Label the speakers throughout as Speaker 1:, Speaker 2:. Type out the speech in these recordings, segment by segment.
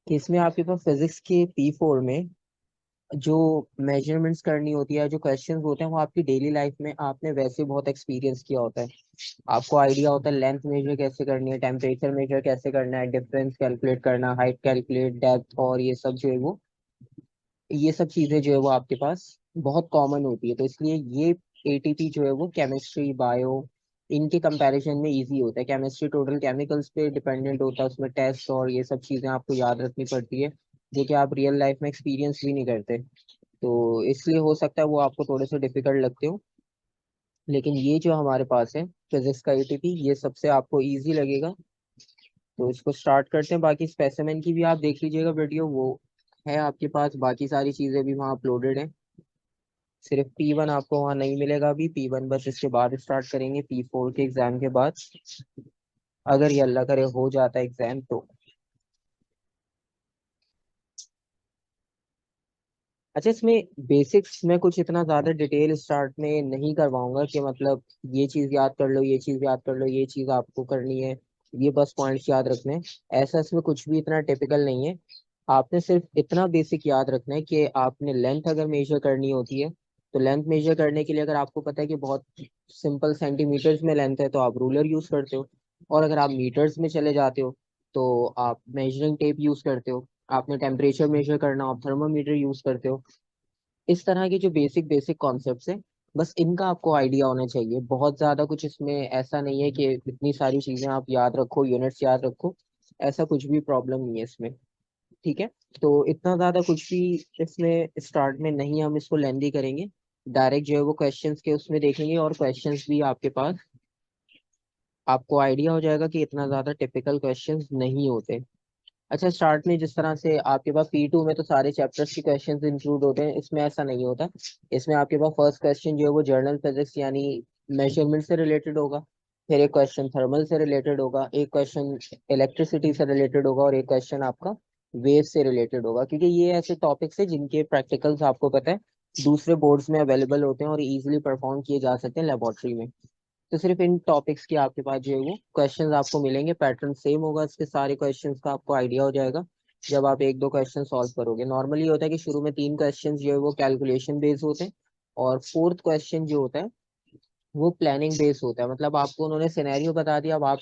Speaker 1: कि इसमें आपके पास फिजिक्स के P4 में जो मेजरमेंट्स करनी होती है, जो क्वेश्चंस होते हैं, वो आपकी डेली लाइफ में आपने वैसे बहुत एक्सपीरियंस किया होता है। आपको आइडिया होता है लेंथ मेजर कैसे करनी है, टेम्परेचर मेजर कैसे करना है, डिफरेंस कैलकुलेट करना, हाइट कैलकुलेट, डेप्थ, और ये सब जो है वो, ये सब चीजें जो है वो आपके पास बहुत कॉमन होती है। तो इसलिए ये एटीपी जो है वो केमिस्ट्री, बायो, इनके कंपैरिजन में इजी होता है। केमिस्ट्री टोटल केमिकल्स पे डिपेंडेंट होता है, उसमें टेस्ट और ये सब चीजें आपको याद रखनी पड़ती है, जो कि आप रियल लाइफ में एक्सपीरियंस भी नहीं करते। तो इसलिए हो सकता है वो आपको थोड़े से डिफिकल्ट लगते हो। लेकिन ये जो हमारे पास है फिजिक्स का एटीपी, ये सबसे आपको इजी लगेगा। तो इसको स्टार्ट करते हैं। बाकी स्पेसिमेन की भी आप देख लीजिएगा वीडियो, वो है आपके पास, बाकी सारी चीजें भी वहाँ अपलोडेड है। सिर्फ P1 आपको वहाँ नहीं मिलेगा अभी, P1 बस इसके बाद स्टार्ट करेंगे, P4 के एग्जाम के बाद, अगर ये अल्लाह करे हो जाता है एग्जाम तो। अच्छा, इसमें बेसिक्स में कुछ इतना ज्यादा डिटेल स्टार्ट में नहीं करवाऊंगा कि मतलब ये चीज याद कर लो, ये चीज याद कर लो, ये चीज आपको करनी है, ये बस पॉइंट्स याद रखने हैं। ऐसा इसमें कुछ भी इतना टिपिकल नहीं है। आपने सिर्फ इतना बेसिक याद रखना है कि आपने लेंथ अगर मेजर करनी होती है, तो लेंथ मेजर करने के लिए अगर आपको पता है कि बहुत सिंपल सेंटीमीटर्स में लेंथ है, तो आप रूलर यूज करते हो। और अगर आप मीटर्स में चले जाते हो, तो आप मेजरिंग टेप यूज करते हो। आपने टेम्परेचर मेजर करना, आप थर्मामीटर यूज करते हो। इस तरह के जो बेसिक बेसिक कॉन्सेप्ट्स हैं, बस इनका आपको आइडिया होना चाहिए। बहुत ज्यादा कुछ इसमें ऐसा नहीं है कि इतनी सारी चीजें आप याद रखो, यूनिट्स याद रखो, ऐसा कुछ भी प्रॉब्लम नहीं है इसमें। ठीक है। तो इतना ज्यादा कुछ भी इसमें स्टार्ट में नहीं, हम इसको लेंदी करेंगे। डायरेक्ट जो है वो क्वेश्चंस के उसमें देखेंगे, और क्वेश्चंस भी आपके पास, आपको आइडिया हो जाएगा कि इतना ज्यादा टिपिकल क्वेश्चंस नहीं होते। अच्छा, स्टार्ट में जिस तरह से आपके पास P2 में तो सारे चैप्टर्स के क्वेश्चंस इंक्लूड होते हैं, इसमें ऐसा नहीं होता। इसमें आपके पास फर्स्ट क्वेश्चन जो है वो जर्नल फिजिक्स यानी मेजरमेंट से रिलेटेड होगा। फिर एक क्वेश्चन थर्मल से रिलेटेड होगा, एक क्वेश्चन इलेक्ट्रिसिटी से रिलेटेड होगा, और एक क्वेश्चन आपका वेव से रिलेटेड होगा। क्योंकि ये ऐसे टॉपिक्स है जिनके प्रैक्टिकल्स आपको पता है दूसरे बोर्ड्स में अवेलेबल होते हैं और इजीली परफॉर्म किए जा सकते हैं लेबोरेटरी में। तो सिर्फ इन टॉपिक्स की आपके पास जो है वो क्वेश्चंस आपको मिलेंगे, पैटर्न सेम होगा इसके सारे क्वेश्चंस का, आपको आइडिया हो जाएगा जब आप एक दो क्वेश्चन सॉल्व करोगे। नॉर्मली होता है कि शुरू में तीन क्वेश्चन जो है वो कैलकुलेशन बेस्ड होते हैं, और फोर्थ क्वेश्चन जो होता है वो प्लानिंग बेस्ड होता है। मतलब आपको उन्होंने सिनेरियो बता दिया, अब आप,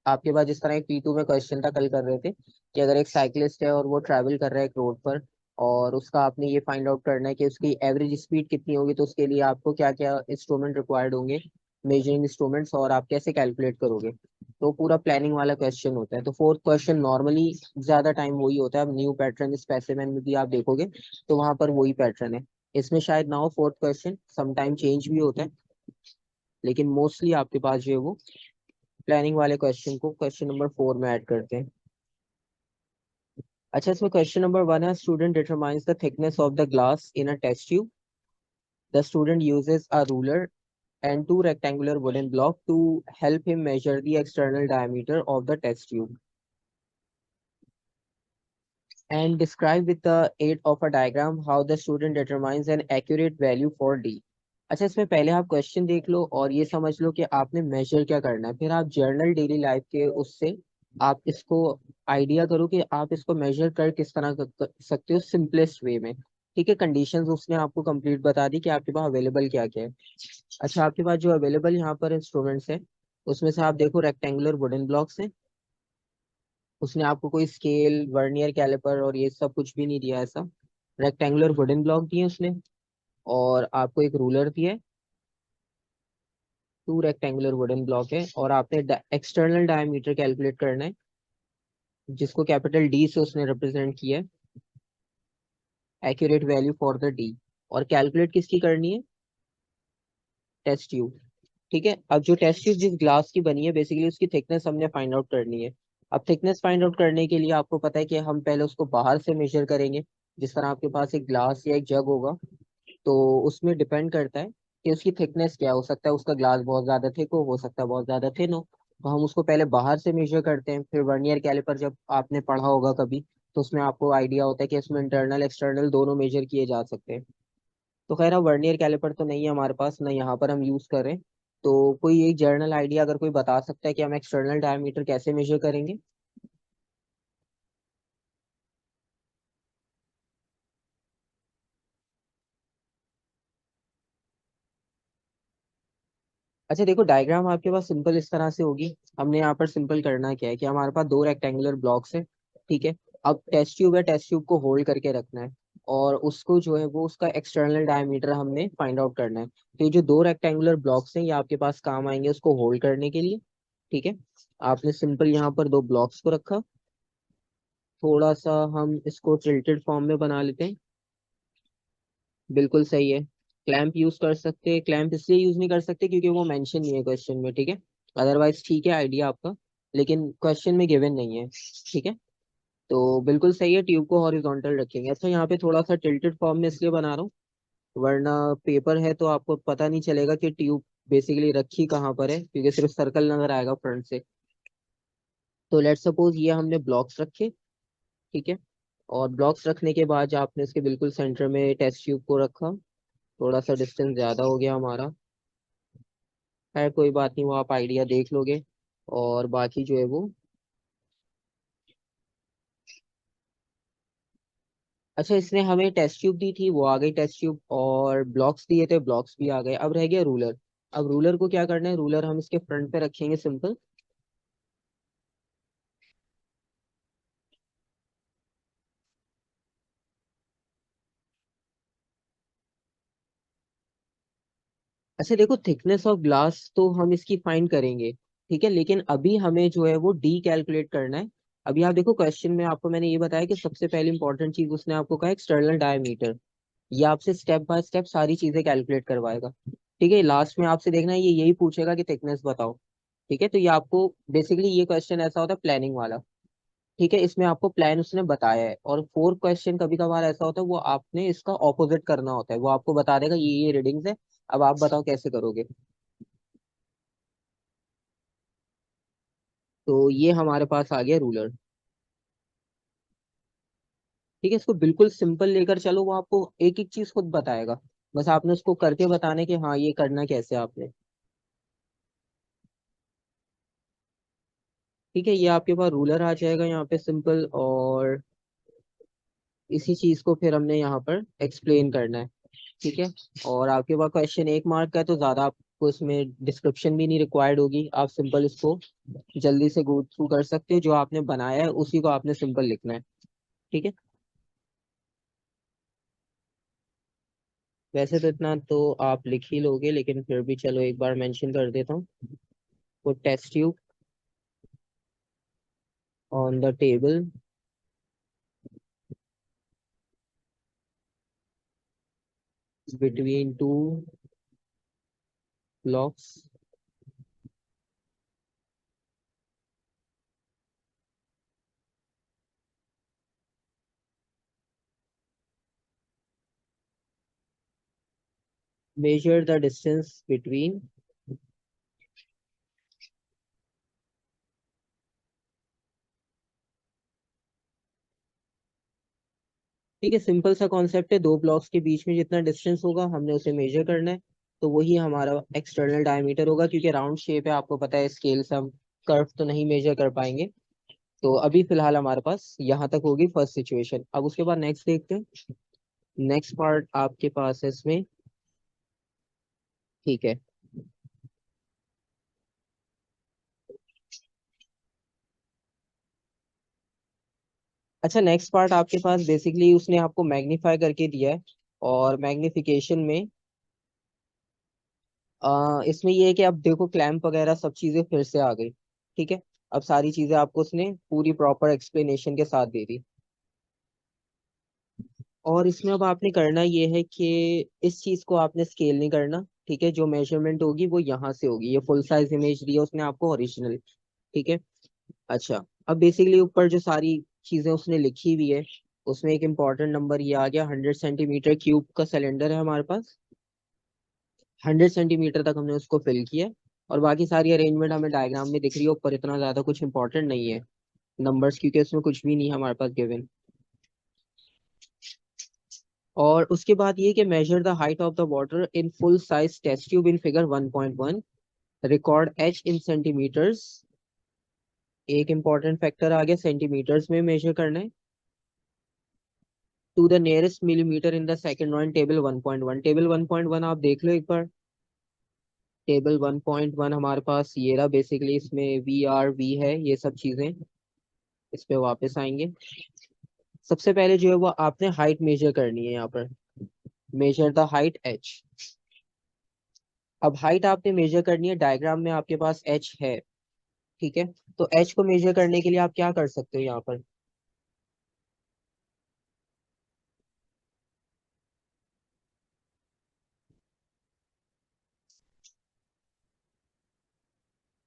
Speaker 1: आपके पास जिस तरह एक P2 में क्वेश्चन था कल कर रहे थे, कि अगर एक साइकिलिस्ट है और वो ट्रैवल कर रहा है एक रोड पर, और उसका आपने ये फाइंड आउट करना है कि उसकी एवरेज स्पीड कितनी होगी, तो उसके लिए आपको क्या क्या इंस्ट्रूमेंट रिक्वायर्ड होंगे, मेजरिंग इंस्ट्रूमेंट्स, और आप कैसे कैलकुलेट करोगे। तो पूरा प्लानिंग वाला क्वेश्चन होता है। तो फोर्थ क्वेश्चन नॉर्मली ज्यादा टाइम वही होता है। अब न्यू पैटर्न स्पेसिमेन में भी आप देखोगे तो वहां पर वही पैटर्न है। इसमें शायद ना हो फोर्थ क्वेश्चन, समटाइम चेंज भी होता है, लेकिन मोस्टली आपके पास जो है वो प्लानिंग वाले क्वेश्चन को क्वेश्चन नंबर 4 में ऐड करते हैं। अच्छा, इसमें क्वेश्चन नंबर 1 है, student determines the thickness of the glass in a test tube. The student uses a ruler and two rectangular wooden block to help him measure the external diameter of the test tube and describe with the aid of a diagram how the student determines an accurate value for D। अच्छा, इसमें पहले आप question देख लो और ये समझ लो कि आपने मेजर क्या करना है, फिर आप जर्नल डेली लाइफ के उससे आप इसको आइडिया करो कि आप इसको मेजर कर किस तरह कर सकते हो सिंपलेस्ट वे में। ठीक है। कंडीशंस उसने आपको कंप्लीट बता दी कि आपके पास अवेलेबल क्या क्या है। अच्छा, आपके पास जो अवेलेबल यहाँ पर इंस्ट्रूमेंट्स हैं, उसमें से आप देखो रेक्टेंगुलर वुडन ब्लॉक्स हैं। उसने आपको कोई स्केल, वर्नियर कैलिपर और ये सब कुछ भी नहीं दिया ऐसा। रेक्टेंगुलर वुडन ब्लॉक दिए उसने, और आपको एक रूलर दिया है। टू रेक्टेंगुलर वुडन ब्लॉक है, और आपने एक्सटर्नल डायमीटर कैलकुलेट करना है, जिसको कैपिटल डी से उसने रिप्रेजेंट किया है, accurate value for the d. और कैलकुलेट किसकी करनी है? Test tube. ठीक है। अब जो टेस्ट ट्यूब जिस ग्लास की बनी है, बेसिकली उसकी थिकनेस हमने फाइंड आउट करनी है। अब थिकनेस फाइंड आउट करने के लिए आपको पता है कि हम पहले उसको बाहर से मेजर करेंगे। जिस तरह आपके पास एक ग्लास या एक जग होगा, तो उसमें डिपेंड करता है कि उसकी थिकनेस क्या हो सकता है। उसका ग्लास बहुत ज्यादा थिक हो सकता है बहुत ज्यादा थिन हो। तो हम उसको पहले बाहर से मेजर करते हैं। फिर वर्नियर कैलिपर जब आपने पढ़ा होगा कभी, तो उसमें आपको आइडिया होता है कि इसमें इंटरनल एक्सटर्नल दोनों मेजर किए जा सकते हैं। तो खैर, अब वर्नियर कैलिपर तो नहीं है हमारे पास, ना यहाँ पर हम यूज करें। तो कोई एक जर्नल आइडिया अगर कोई बता सकता है कि हम एक्सटर्नल डायमीटर कैसे मेजर करेंगे? अच्छा देखो, डायग्राम आपके पास सिंपल इस तरह से होगी। हमने यहाँ पर सिंपल करना क्या है कि हमारे पास दो रेक्टेंगुलर ब्लॉक्स है, ठीक है। अब टेस्ट ट्यूब है, टेस्ट ट्यूब को होल्ड करके रखना है, और उसको जो है वो उसका एक्सटर्नल डायमीटर हमने फाइंड आउट करना है। तो ये जो दो रेक्टेंगुलर ब्लॉक्स हैं ये आपके पास काम आएंगे उसको होल्ड करने के लिए, ठीक है। आपने सिंपल यहाँ पर दो ब्लॉक्स को रखा। थोड़ा सा हम इसको टिल्टेड फॉर्म में बना लेते हैं। बिल्कुल सही है। क्लैंप यूज कर सकते हैं, क्लैंप इसलिए यूज नहीं कर सकते क्योंकि वो मेंशन नहीं है क्वेश्चन में, ठीक है। अदरवाइज ठीक है आइडिया आपका, लेकिन क्वेश्चन में गिवन नहीं है, ठीक है। तो बिल्कुल सही है, ट्यूब को हॉरिजॉन्टल रखेंगे। अच्छा यहाँ पे थोड़ा सा टिल्टेड फॉर्म में इसलिए बना रहा हूँ, वरना पेपर है तो आपको पता नहीं चलेगा कि ट्यूब बेसिकली रखी कहाँ पर है, क्योंकि सिर्फ सर्कल नजर आएगा फ्रंट से। तो लेट सपोज ये हमने ब्लॉक्स रखे, ठीक है। और ब्लॉक्स रखने के बाद आपने इसके बिल्कुल सेंटर में टेस्ट ट्यूब को रखा। थोड़ा सा डिस्टेंस ज्यादा हो गया हमारा, खैर कोई बात नहीं, वो आप आइडिया देख लोगे। और बाकी जो है वो, अच्छा इसने हमें टेस्ट ट्यूब दी थी, वो आ गई टेस्ट ट्यूब, और ब्लॉक्स दिए थे, ब्लॉक्स भी आ गए। अब रह गया रूलर। अब रूलर को क्या करना है, रूलर हम इसके फ्रंट पे रखेंगे सिंपल। अच्छा देखो, थिकनेस ऑफ ग्लास तो हम इसकी फाइंड करेंगे, ठीक है, लेकिन अभी हमें जो है वो डी कैलकुलेट करना है। अभी आप देखो क्वेश्चन में आपको मैंने ये बताया कि सबसे पहली इंपॉर्टेंट चीज उसने आपको कहा एक्सटर्नल डायमीटर। ये आपसे स्टेप बाय स्टेप सारी चीजें कैलकुलेट करवाएगा, ठीक है। लास्ट में आपसे देखना है ये यही पूछेगा कि थिकनेस बताओ, ठीक है। तो ये आपको बेसिकली ये क्वेश्चन ऐसा होता है प्लानिंग वाला, ठीक है। इसमें आपको प्लान उसने बताया है, और फोर क्वेश्चन कभी कभार ऐसा होता है वो आपने इसका ऑपोजिट करना होता है, वो आपको बता देगा ये रीडिंग्स है, अब आप बताओ कैसे करोगे। तो ये हमारे पास आ गया रूलर, ठीक है। इसको बिल्कुल सिंपल लेकर चलो, वो आपको एक एक चीज खुद बताएगा, बस आपने उसको करके बताने कि हाँ ये करना कैसे है आपने, ठीक है। ये आपके पास रूलर आ जाएगा यहाँ पे सिंपल, और इसी चीज को फिर हमने यहाँ पर एक्सप्लेन करना है, ठीक है। और आपके पास क्वेश्चन एक मार्क का है तो ज्यादा आपको इसमें डिस्क्रिप्शन भी नहीं रिक्वायर्ड होगी, आप सिंपल इसको जल्दी से गो थ्रू कर सकते हो, जो आपने बनाया है उसी को आपने सिंपल लिखना है, ठीक है। वैसे तो इतना तो आप लिख ही लोगे, लेकिन फिर भी चलो एक बार मेंशन कर देता हूँ। वो test tube on the table between two blocks measure the distance between, ठीक है। सिंपल सा कॉन्सेप्ट है, दो ब्लॉक्स के बीच में जितना डिस्टेंस होगा हमने उसे मेजर करना है, तो वही हमारा एक्सटर्नल डायमीटर होगा। क्योंकि राउंड शेप है, आपको पता है स्केल से हम कर्व तो नहीं मेजर कर पाएंगे। तो अभी फिलहाल हमारे पास यहाँ तक होगी फर्स्ट सिचुएशन। अब उसके बाद नेक्स्ट देखते हैं। नेक्स्ट पार्ट आपके पास है इसमें, ठीक है। अच्छा नेक्स्ट पार्ट आपके पास बेसिकली उसने आपको मैग्नीफाई करके दिया है, और मैग्निफिकेशन में इसमें ये है कि अब देखो क्लैंप वगैरह सब चीजें फिर से आ गई, ठीक है। अब सारी चीजें आपको उसने पूरी प्रॉपर एक्सप्लेनेशन के साथ दे दी। और इसमें अब आपने करना ये है कि इस चीज को आपने स्केल नहीं करना, ठीक है। जो मेजरमेंट होगी वो यहाँ से होगी, ये फुल साइज इमेज दी है उसने आपको ओरिजिनल, ठीक है। अच्छा, अब बेसिकली ऊपर जो सारी चीजें उसने लिखी हुई है उसमें एक इम्पॉर्टेंट नंबर ये आ गया, 100 सेंटीमीटर क्यूब का सिलेंडर है हमारे पास। 100 सेंटीमीटर तक हमने उसको फिल किया, और बाकी सारी अरेंजमेंट हमें डायग्राम में दिख रही है ऊपर, इतना ज्यादा कुछ इंपॉर्टेंट नहीं है नंबर्स, क्योंकि उसमें कुछ भी नहीं है हमारे पास गिवन। और उसके बाद ये कि measure the height of the water in full size test tube in figure 1.1, record h in centimetres. एक इंपॉर्टेंट फैक्टर आ गया, सेंटीमीटर्स में मेजर करना है। To the nearest millimetre in the second one, table 1.1। Table 1.1 आप देख लो एक बार। Table 1.1 हमारे पास ये रहा बेसिकली, इसमें वी आर वी है ये सब चीजें। इस पे वापस आएंगे। सबसे पहले जो है वो आपने हाइट मेजर करनी है यहाँ पर। Major the height H. अब हाइट आपने मेजर करनी है, डायग्राम में आपके पास एच है। ठीक है। तो एच को मेजर करने के लिए आप क्या कर सकते हो यहाँ पर।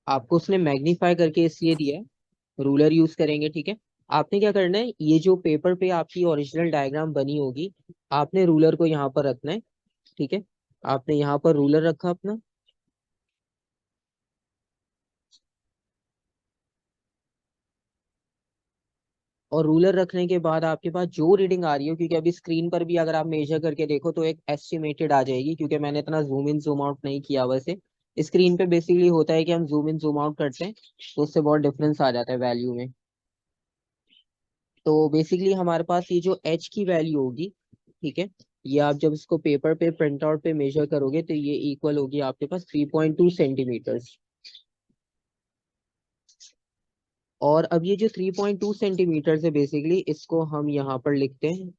Speaker 1: आपको उसने मैग्नीफाई करके इसलिए दिया है, रूलर यूज करेंगे। ठीक है। आपने क्या करना है, ये जो पेपर पे आपकी ओरिजिनल डायग्राम बनी होगी, आपने रूलर को यहाँ पर रखना है। ठीक है। आपने यहाँ पर रूलर रखा अपना। और रूलर रखने के बाद आपके पास जो रीडिंग आ रही हो, क्योंकि अभी स्क्रीन पर भी अगर आप मेजर करके देखो तो एक एस्टिमेटेड आ जाएगी, क्योंकि मैंने इतना जूम इन जूम आउट नहीं किया वैसे। स्क्रीन पे बेसिकली होता है कि हम जूम इन जूम आउट करते हैं तो उससे बहुत डिफरेंस आ जाता है वैल्यू में। तो बेसिकली हमारे पास ये जो एच की वैल्यू होगी, ठीक है, ये आप जब इसको पेपर पे प्रिंट आउट पे मेजर करोगे तो ये इक्वल होगी आपके पास 3.2 सेंटीमीटर्स। और अब ये जो 3.2 सेंटीमीटर्स है बेसिकली इसको हम यहाँ पर लिखते हैं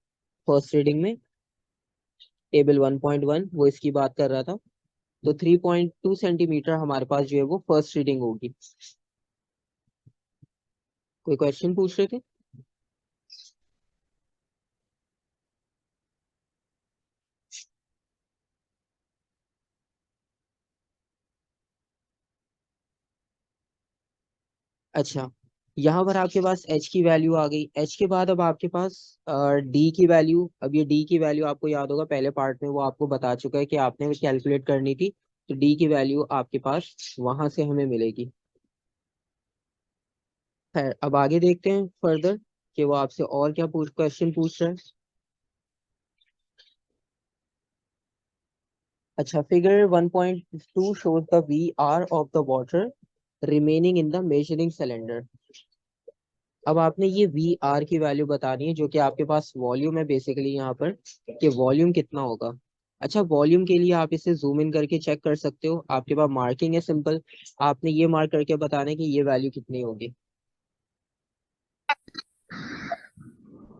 Speaker 1: फर्स्ट रीडिंग में। टेबल 1.1 वो इसकी बात कर रहा था। तो 3.2 सेंटीमीटर हमारे पास जो है वो फर्स्ट रीडिंग होगी। कोई क्वेश्चन पूछ रहे थे। अच्छा, यहाँ पर आपके पास एच की वैल्यू आ गई। एच के बाद अब आपके पास डी की वैल्यू। अब ये डी की वैल्यू आपको याद होगा पहले पार्ट में वो आपको बता चुका है कि आपने कैलकुलेट करनी थी। तो डी की वैल्यू आपके पास वहां से हमें मिलेगी। खैर अब आगे देखते हैं फर्दर कि वो आपसे और क्या क्वेश्चन पूछ रहा है। अच्छा, figure 1.2 shows the VR of the water remaining in the measuring cylinder। अब आपने ये वी आर की वैल्यू बतानी है जो कि आपके पास वॉल्यूम है बेसिकली यहाँ पर, कि वॉल्यूम कितना होगा। अच्छा, वॉल्यूम के लिए आप इसे जूम इन करके चेक कर सकते हो, आपके पास मार्किंग है सिंपल। आपने ये मार्क करके बताना है कि ये वैल्यू कितनी होगी।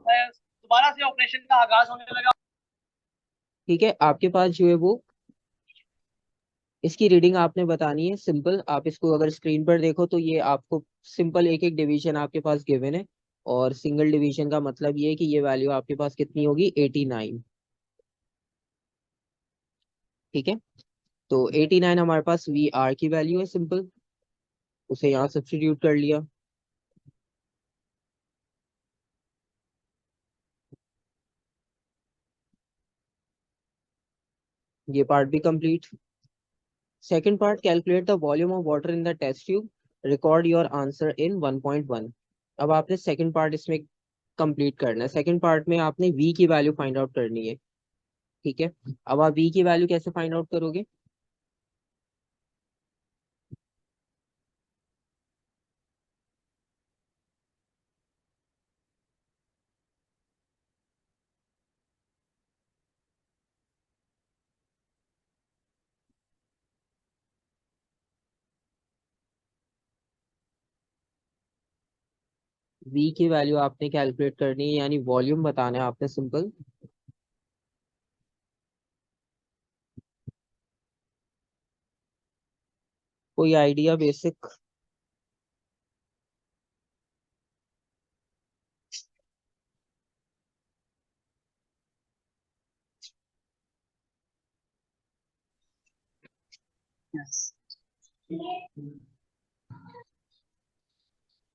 Speaker 1: दोबारा से ऑपरेशन का आगाज होने लगा। ठीक है, आपके पास जो है वो इसकी रीडिंग आपने बतानी है सिंपल। आप इसको अगर स्क्रीन पर देखो तो ये आपको सिंपल एक एक डिवीजन आपके पास गिवन है। और सिंगल डिवीजन का मतलब ये है कि ये वैल्यू आपके पास कितनी होगी, 89। ठीक है। तो 89 हमारे पास वी आर की वैल्यू है सिंपल। उसे यहाँ सब्स्टिट्यूट कर लिया। ये पार्ट भी complete. Second part, calculate the volume of water in the test tube, record your answer in 1.1। अब आपने सेकंड पार्ट इसमें कंप्लीट करना है। सेकंड पार्ट में आपने वी की वैल्यू फाइंड आउट करनी है। ठीक है। अब आप वी की वैल्यू कैसे फाइंड आउट करोगे। वी की वैल्यू आपने कैलकुलेट करनी है, यानी वॉल्यूम बताना है आपने सिंपल। कोई आइडिया बेसिक।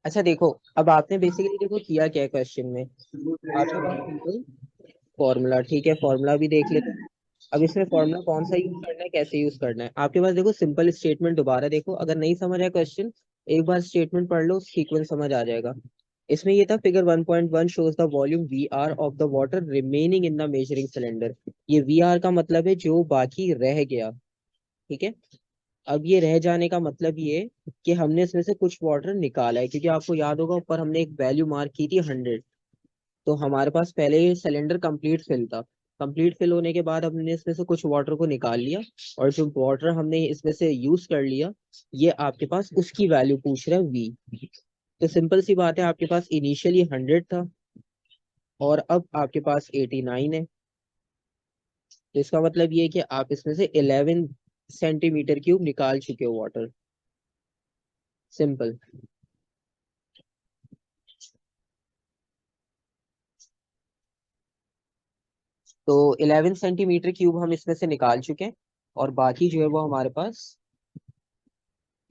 Speaker 1: अच्छा देखो, अब आपने बेसिकली देखो किया क्या है क्वेश्चन में। आपके पास सिंपल फॉर्मूला, ठीक है, फॉर्मूला भी देख लेते हैं। अब इसमें फॉर्मूला कौन सा यूज करना है, कैसे यूज करना है। आपके पास देखो सिंपल स्टेटमेंट दोबारा देखो, अगर नहीं समझ आया क्वेश्चन एक बार स्टेटमेंट पढ़ लो, सीक्वेंस समझ आ जाएगा। इसमें ये था figure 1.1 shows the volume V R of the water remaining in the measuring cylinder. ये वी आर का मतलब है जो बाकी रह गया। ठीक है। अब ये रह जाने का मतलब ये है कि हमने इसमें से कुछ वाटर निकाला है, क्योंकि आपको याद होगा ऊपर हमने एक वैल्यू मार्क की थी 100। तो हमारे पास पहले ये सिलेंडर कंप्लीट फिल था। कंप्लीट फिल होने के बाद हमने इसमें से कुछ वाटर को निकाल लिया, और जो वाटर हमने इसमें से यूज कर लिया, ये आपके पास उसकी वैल्यू पूछ रहा है वी। तो सिंपल सी बात है, आपके पास इनिशियली 100 था और अब आपके पास 89 है। तो इसका मतलब ये है कि आप इसमें से 11 सेंटीमीटर क्यूब निकाल चुके हो वाटर। सिंपल। तो 11 सेंटीमीटर क्यूब हम इसमें से निकाल चुके हैं, और बाकी जो है वो हमारे पास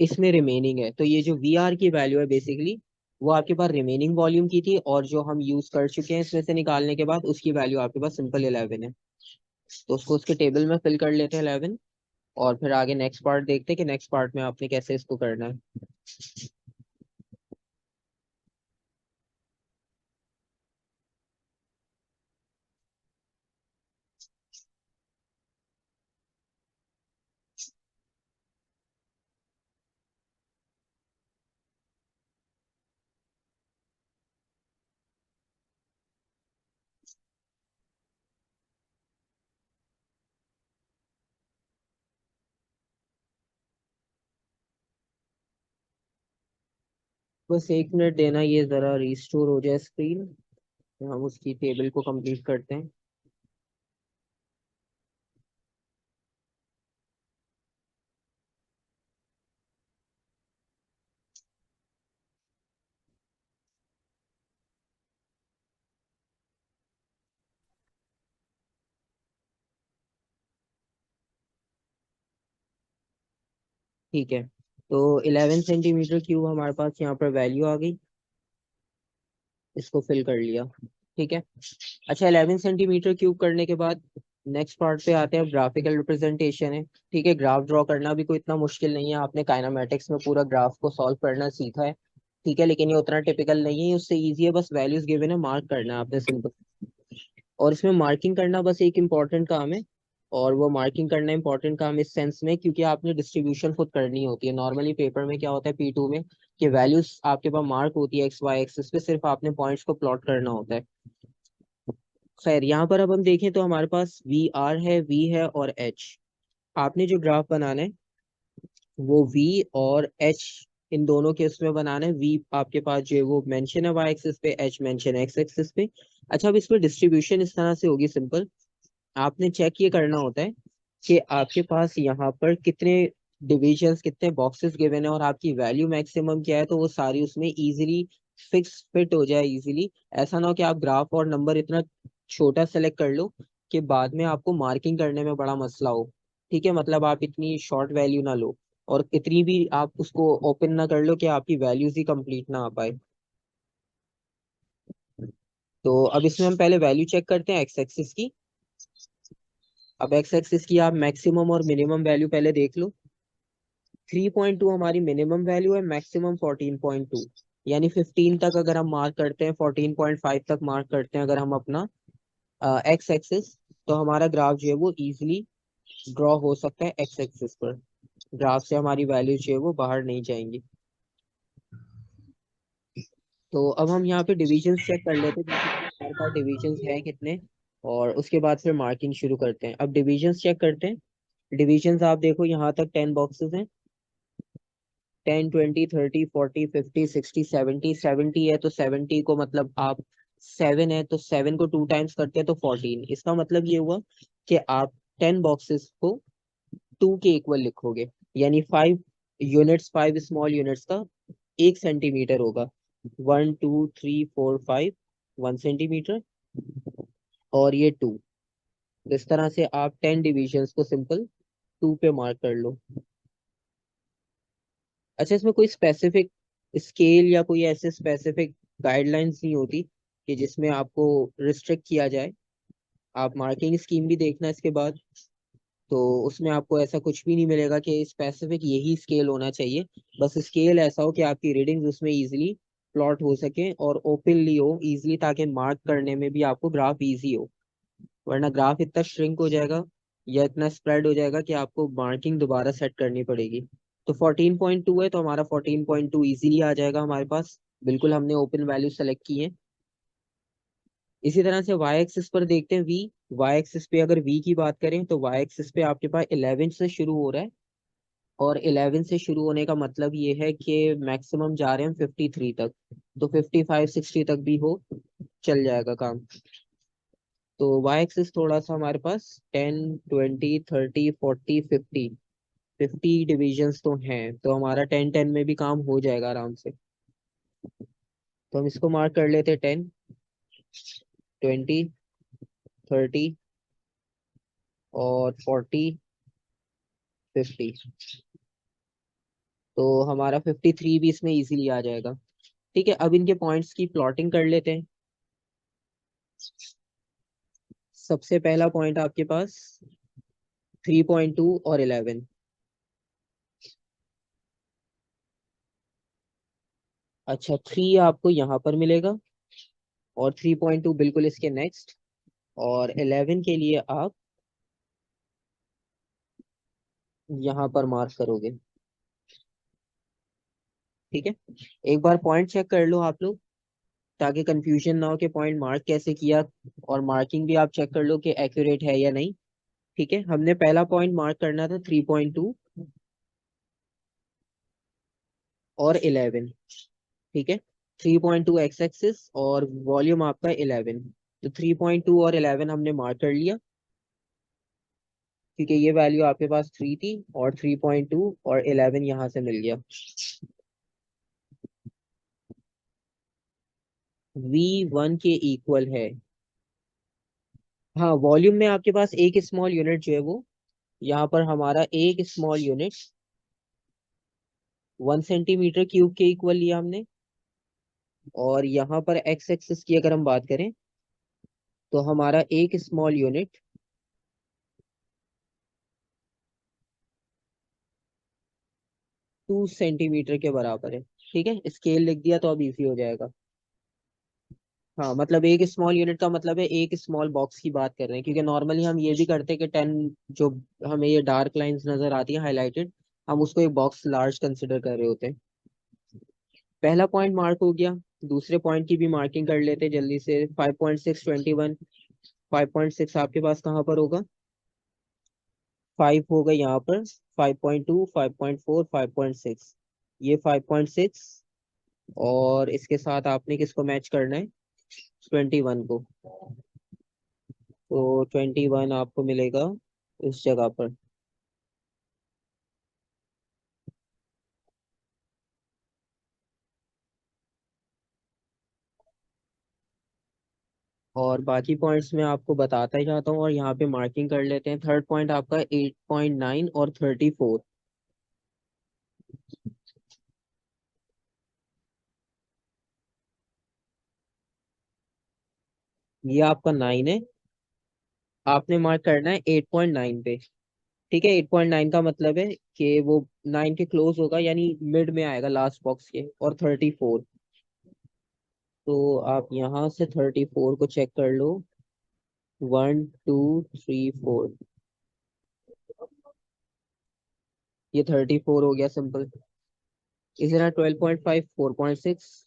Speaker 1: इसमें रिमेनिंग है। तो ये जो वी आर की वैल्यू है बेसिकली, वो आपके पास रिमेनिंग वॉल्यूम की थी, और जो हम यूज कर चुके हैं इसमें से निकालने के बाद उसकी वैल्यू आपके पास सिंपल 11 है। तो उसको उसके टेबल में फिल कर लेते हैं 11, और फिर आगे नेक्स्ट पार्ट देखते हैं कि नेक्स्ट पार्ट में आपने कैसे इसको करना है। बस 1 मिनट देना, ये जरा रिस्टोर हो जाए स्क्रीन, तो हम उसकी टेबल को कंप्लीट करते हैं। ठीक है, तो 11 सेंटीमीटर क्यूब हमारे पास यहाँ पर वैल्यू आ गई, इसको फिल कर लिया। ठीक है। अच्छा, 11 सेंटीमीटर क्यूब करने के बाद नेक्स्ट पार्ट पे आते हैं। ग्राफिकल रिप्रेजेंटेशन है। ठीक है, ग्राफ ड्रॉ करना भी कोई इतना मुश्किल नहीं है, आपने काइनामेटिक्स में पूरा ग्राफ को सॉल्व करना सीखा है। ठीक है, लेकिन ये उतना टिपिकल नहीं है, उससे इजी है, बस वैल्यूज गिवन है, मार्क करना है आपने सिंपल। और इसमें मार्किंग करना बस एक इम्पॉर्टेंट काम है, और वो मार्किंग करना इम्पोर्टेंट काम इस सेंस में क्योंकि आपने डिस्ट्रीब्यूशन खुद करनी होती है। नॉर्मली पेपर में क्या होता है P2 में, कि वैल्यूज आपके पास मार्क होती है एक्स वाई एक्सिस पे, सिर्फ आपने पॉइंट्स को प्लॉट करना होता है। खैर, यहाँ पर अब हम देखें तो हमारे पास वी आर है, वी है और एच। आपने जो ग्राफ बनाना है वो वी और एच, इन दोनों के उसमें बनाना है। वी आपके पास जो है वो मेंशन है वाई एक्सिस पे, एच मेंशन है एक्स एक्सिस पे। अच्छा, अब इसमें डिस्ट्रीब्यूशन इस तरह से होगी सिंपल। आपने चेक ये करना होता है कि आपके पास यहाँ पर कितने डिविजन्स, कितने बॉक्सेस गिवन है, और आपकी वैल्यू मैक्सिमम क्या है, तो वो सारी उसमें इजीली फिक्स फिट हो जाए इजीली। ऐसा ना हो कि आप ग्राफ और नंबर इतना छोटा सेलेक्ट कर लो कि बाद में आपको मार्किंग करने में बड़ा मसला हो। ठीक है, मतलब आप इतनी शॉर्ट वैल्यू ना लो, और इतनी भी आप उसको ओपन ना कर लो कि आपकी वैल्यूज ही कंप्लीट ना आ पाए। तो अब इसमें हम पहले वैल्यू चेक करते हैं एक्स एक्सिस की। अब एक्स एक्सिस की आप मैक्सिमम और मिनिमम वैल्यू पहले देख लो। 3.2 हमारी मिनिमम वैल्यू है, मैक्सिमम 14.2। यानी 15 तक अगर हम मार्क करते हैं, 14.5 तक मार्क करते हैं अगर हम अपना एक्स एक्सिस, तो हमारा ग्राफ जो है वो इजीली ड्रॉ हो सकता है एक्स एक्सिस पर। ग्राफ से हमारी वैल्यू जो है वो बाहर नहीं जाएंगी। तो अब हम यहाँ पे डिविजन्स चेक कर लेते हैं, जैसे कि हमारे पास डिविजन्स है कितने, और उसके बाद फिर मार्किंग शुरू करते हैं। अब डिविजन्स चेक करते हैं। डिविजन्स आप देखो, यहाँ तक 10 बॉक्सेस हैं। 10, 20, 30, 40, 50, 60, 70, 70 है, तो 70 को मतलब आप 7 है, तो 7 को 2 टाइम्स करते हैं तो 14। इसका मतलब ये हुआ कि आप 10 बॉक्सेस को 2 के इक्वल लिखोगे, यानी 5 यूनिट्स, 5 स्मॉल यूनिट्स का 1 सेंटीमीटर होगा। 1, 2, 3, 4, 5, 1 सेंटीमीटर, और ये 2। तो इस तरह से आप 10 डिविजन्स को सिंपल 2 पे मार्क कर लो। अच्छा, इसमें कोई स्पेसिफिक स्केल या कोई ऐसे स्पेसिफिक गाइडलाइंस नहीं होती कि जिसमें आपको रिस्ट्रिक्ट किया जाए। आप मार्किंग स्कीम भी देखना इसके बाद, तो उसमें आपको ऐसा कुछ भी नहीं मिलेगा कि स्पेसिफिक यही स्केल होना चाहिए। बस स्केल ऐसा हो कि आपकी रीडिंग्स उसमें इजीली प्लॉट हो सके और ओपनली हो इजीली, ताकि मार्क करने में भी आपको ग्राफ इजी हो। वरना ग्राफ इतना श्रिंक हो जाएगा या इतना स्प्रेड हो जाएगा कि आपको मार्किंग दोबारा सेट करनी पड़ेगी। तो 14.2 है, तो हमारा 14.2 इजीली आ जाएगा हमारे पास। बिल्कुल हमने ओपन वैल्यू सेलेक्ट की है। इसी तरह से वाई एक्सिस पर देखते हैं वी। वाई एक्सिस पे अगर वी की बात करें तो वाई एक्सिस पे आपके पास 11 से शुरू हो रहा है, और 11 से शुरू होने का मतलब ये है कि मैक्सिमम जा रहे हैं 53 तक, तो 55-60 तक भी हो, चल जाएगा काम। तो वाई एक्सिस थोड़ा सा हमारे पास 10, 20, 30, 40, 50, 50 डिविजन्स तो हैं, तो हमारा 10-10 में भी काम हो जाएगा आराम से। तो हम इसको मार्क कर लेते हैं 10, 20, 30 और 40, 50। तो हमारा 53 भी इसमें इजीली आ जाएगा। ठीक है, अब इनके पॉइंट्स की प्लॉटिंग कर लेते हैं। सबसे पहला पॉइंट आपके पास 3.2 और 11। अच्छा, 3 आपको यहाँ पर मिलेगा, और 3.2 बिल्कुल इसके नेक्स्ट, और 11 के लिए आप यहाँ पर मार्क करोगे। ठीक है, एक बार पॉइंट चेक कर लो आप लोग, ताकि कंफ्यूजन ना हो कि पॉइंट मार्क कैसे किया, और मार्किंग भी आप चेक कर लो कि एक्यूरेट है या नहीं। ठीक है, हमने पहला पॉइंट मार्क करना था 3.2 और 11। ठीक है, 3.2 एक्स एक्सिस और वॉल्यूम आपका 11। तो 3.2 और 11 हमने मार्क कर लिया, क्योंकि ये वैल्यू आपके पास 3 थी, और 3.2 और 11 यहाँ से मिल गया। V1 के इक्वल है। हाँ, वॉल्यूम में आपके पास एक स्मॉल यूनिट जो है वो, यहाँ पर हमारा एक स्मॉल यूनिट 1 सेंटीमीटर क्यूब के इक्वल लिया हमने। और यहाँ पर एक्स एक्सिस की अगर हम बात करें तो हमारा एक स्मॉल यूनिट 2 सेंटीमीटर के बराबर है। ठीक है, स्केल लिख दिया तो अब इजी हो जाएगा। हाँ, मतलब एक स्मॉल यूनिट का मतलब है एक स्मॉल बॉक्स की बात कर रहे हैं, क्योंकि नॉर्मली हम ये भी करते हैं कि 10, जो हमें ये डार्क लाइंस नजर आती है हाईलाइटेड, हम उसको एक बॉक्स लार्ज कंसिडर कर रहे होते हैं। पहला पॉइंट मार्क हो गया। दूसरे पॉइंट की भी मार्किंग कर लेते हैं जल्दी से। 5.621। 5.6 आपके पास कहाँ पर होगा? 5 होगा यहाँ पर। 5.2, 5.4, 5.6। ये 5.6, और इसके साथ आपने किसको मैच करना है? 21 को। तो 21 आपको मिलेगा इस जगह पर। और बाकी पॉइंट्स मैं आपको बताता ही जाता हूँ, और यहाँ पे मार्किंग कर लेते हैं। थर्ड पॉइंट आपका 8.9 और 34। ये आपका 9 है, आपने मार्क करना है 8.9 पे। ठीक है, 8.9 का मतलब है कि वो 9 के क्लोज होगा, यानी मिड में आएगा लास्ट बॉक्स के। और 34, तो आप यहाँ से 34 को चेक कर लो। 1, 2, 3, 4। ये 34 हो गया सिंपल। इसी तरह 12.5, 4.6।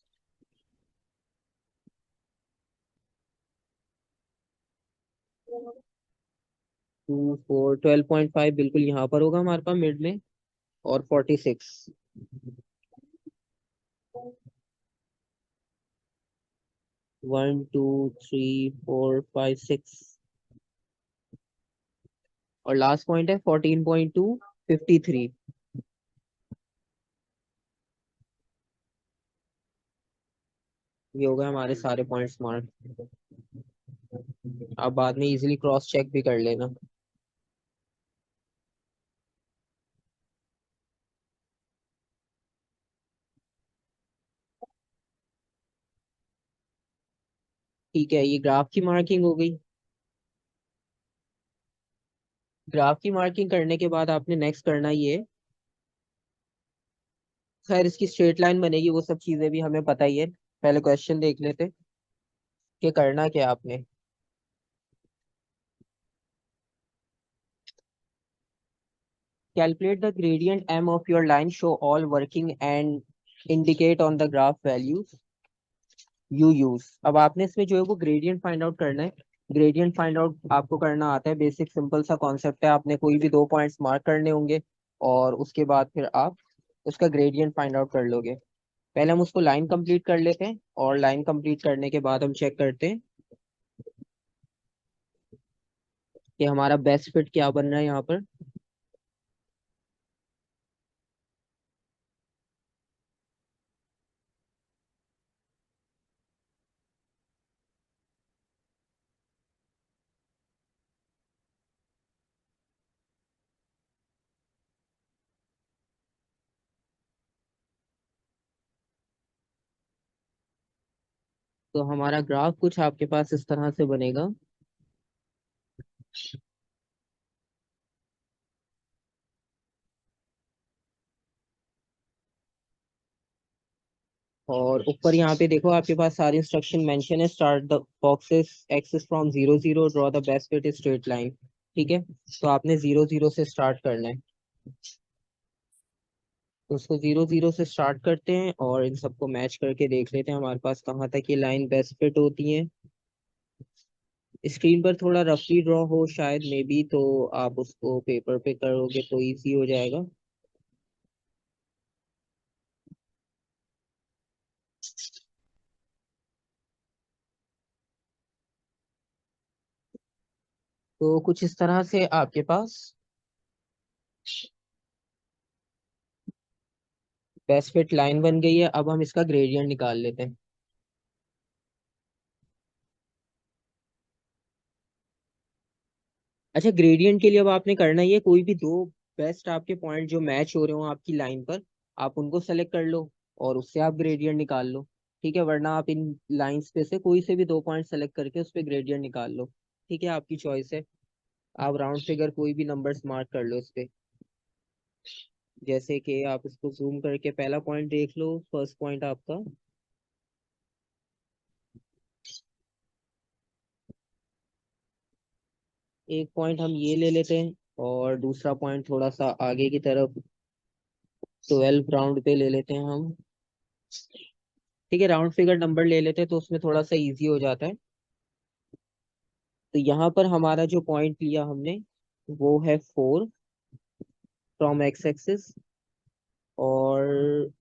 Speaker 1: 2, 4, 12.5 बिल्कुल यहाँ पर होगा हमारे पास मिड में। और 46। 1, 2, 3, 4, 5, 6। और लास्ट पॉइंट है 14.2, 53। ये हो गए हमारे सारे पॉइंट्स मार्क। आप बाद में इजीली क्रॉस चेक भी कर लेना। ठीक है, ये ग्राफ की मार्किंग हो गई। ग्राफ की मार्किंग करने के बाद आपने नेक्स्ट करना ये, खैर इसकी स्ट्रेट लाइन बनेगी, वो सब चीजें भी हमें पता ही है। पहले क्वेश्चन देख लेते कि करना क्या आपने। Calculate the gradient m of your line, show all working and indicate on the graph values. You use. अब आपने इसमें जो है वो ग्रेडियंट फाइंड आउट करना है। ग्रेडियंट फाइंड आउट आपको करना आता है, बेसिक सिंपल सा कॉन्सेप्ट है। आपने कोई भी दो पॉइंट्स मार्क करने होंगे और उसके बाद फिर आप उसका ग्रेडियंट फाइंड आउट कर लोगे। पहले हम उसको लाइन कंप्लीट कर लेते हैं और लाइन कंप्लीट करने के बाद हम चेक करते हैं कि हमारा बेस्ट फिट क्या बन रहा है यहाँ पर। तो हमारा ग्राफ कुछ आपके पास इस तरह से बनेगा। और ऊपर यहाँ पे देखो आपके पास सारी इंस्ट्रक्शन मेंशन है। Start the boxes axes from 0 0, draw the best fit straight line. ठीक है, तो आपने 0 0 से स्टार्ट करना है। तो उसको 0 0 से स्टार्ट करते हैं और इन सबको मैच करके देख लेते हैं हमारे पास कहाँ तक ये लाइन बेस्ट फिट होती है। स्क्रीन पर थोड़ा रफली ड्रॉ हो शायद मे बी, तो आप उसको पेपर पे करोगे तो इजी हो जाएगा। तो कुछ इस तरह से आपके पास बेस्ट फिट लाइन बन गई है। अब हम इसका ग्रेडियंट निकाल लेते हैं। अच्छा, ग्रेडियंट के लिए अब आपने करना ही है, कोई भी दो बेस्ट आपके पॉइंट जो मैच हो रहे हो आपकी लाइन पर, आप उनको सेलेक्ट कर लो और उससे आप ग्रेडियंट निकाल लो। ठीक है, वरना आप इन लाइंस पे से कोई से भी दो पॉइंट सेलेक्ट करके उस पर ग्रेडियंट निकाल लो। ठीक है, आपकी चॉइस है। आप राउंड फिगर कोई भी नंबर्स मार्क कर लो इस पे। जैसे कि आप इसको जूम करके पहला पॉइंट देख लो, फर्स्ट पॉइंट आपका। एक पॉइंट हम ये ले लेते हैं और दूसरा पॉइंट थोड़ा सा आगे की तरफ 12 राउंड पे ले लेते हैं हम। ठीक है, राउंड फिगर नंबर ले लेते हैं तो उसमें थोड़ा सा इजी हो जाता है। तो यहाँ पर हमारा जो पॉइंट लिया हमने वो है 4 फ्रॉम एक्स एक्सिस, और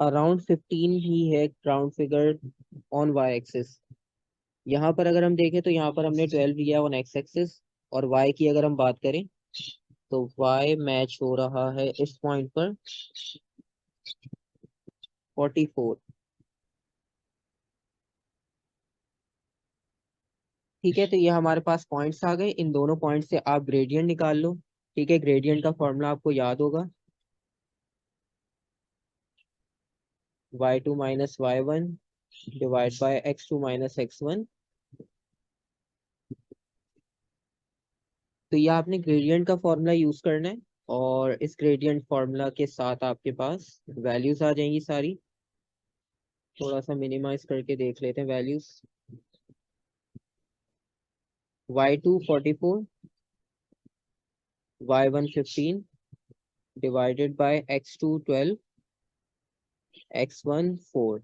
Speaker 1: अराउंड 15 ही है round figure on y axis. यहाँ पर अगर हम देखें तो यहाँ पर हमने 12 लिया ऑन एक्स एक्सिस, और वाई की अगर हम बात करें तो वाई मैच हो रहा है इस पॉइंट पर 44। ठीक है, तो ये हमारे पास पॉइंट्स आ गए। इन दोनों पॉइंट से आप ग्रेडियंट निकाल लो। ठीक है, ग्रेडियंट का फॉर्मूला आपको याद होगा, y2 minus y1 divide by x2 minus x1। तो ये आपने ग्रेडियंट का फॉर्मूला यूज करना है, और इस ग्रेडियंट फॉर्मूला के साथ आपके पास वैल्यूज आ जाएंगी सारी। थोड़ा सा मिनिमाइज करके देख लेते हैं values. y2 44, y1 15 divided by x2 12, x1 4।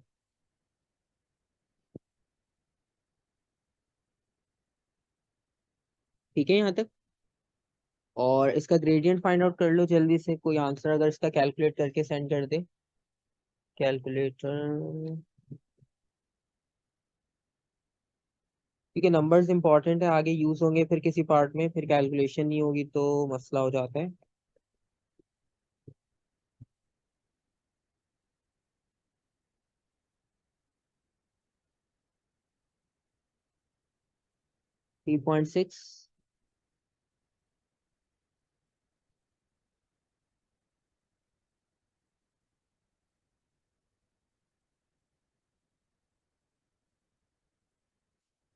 Speaker 1: ठीक है यहाँ तक। और इसका ग्रेडियंट फाइंड आउट कर लो जल्दी से, कोई आंसर अगर इसका कैलकुलेट करके सेंड कर दे। कैलकुलेटर। ठीक है, नंबर्स इंपॉर्टेंट है, आगे यूज होंगे फिर किसी पार्ट में, फिर कैलकुलेशन नहीं होगी तो मसला हो जाता है। 3.6।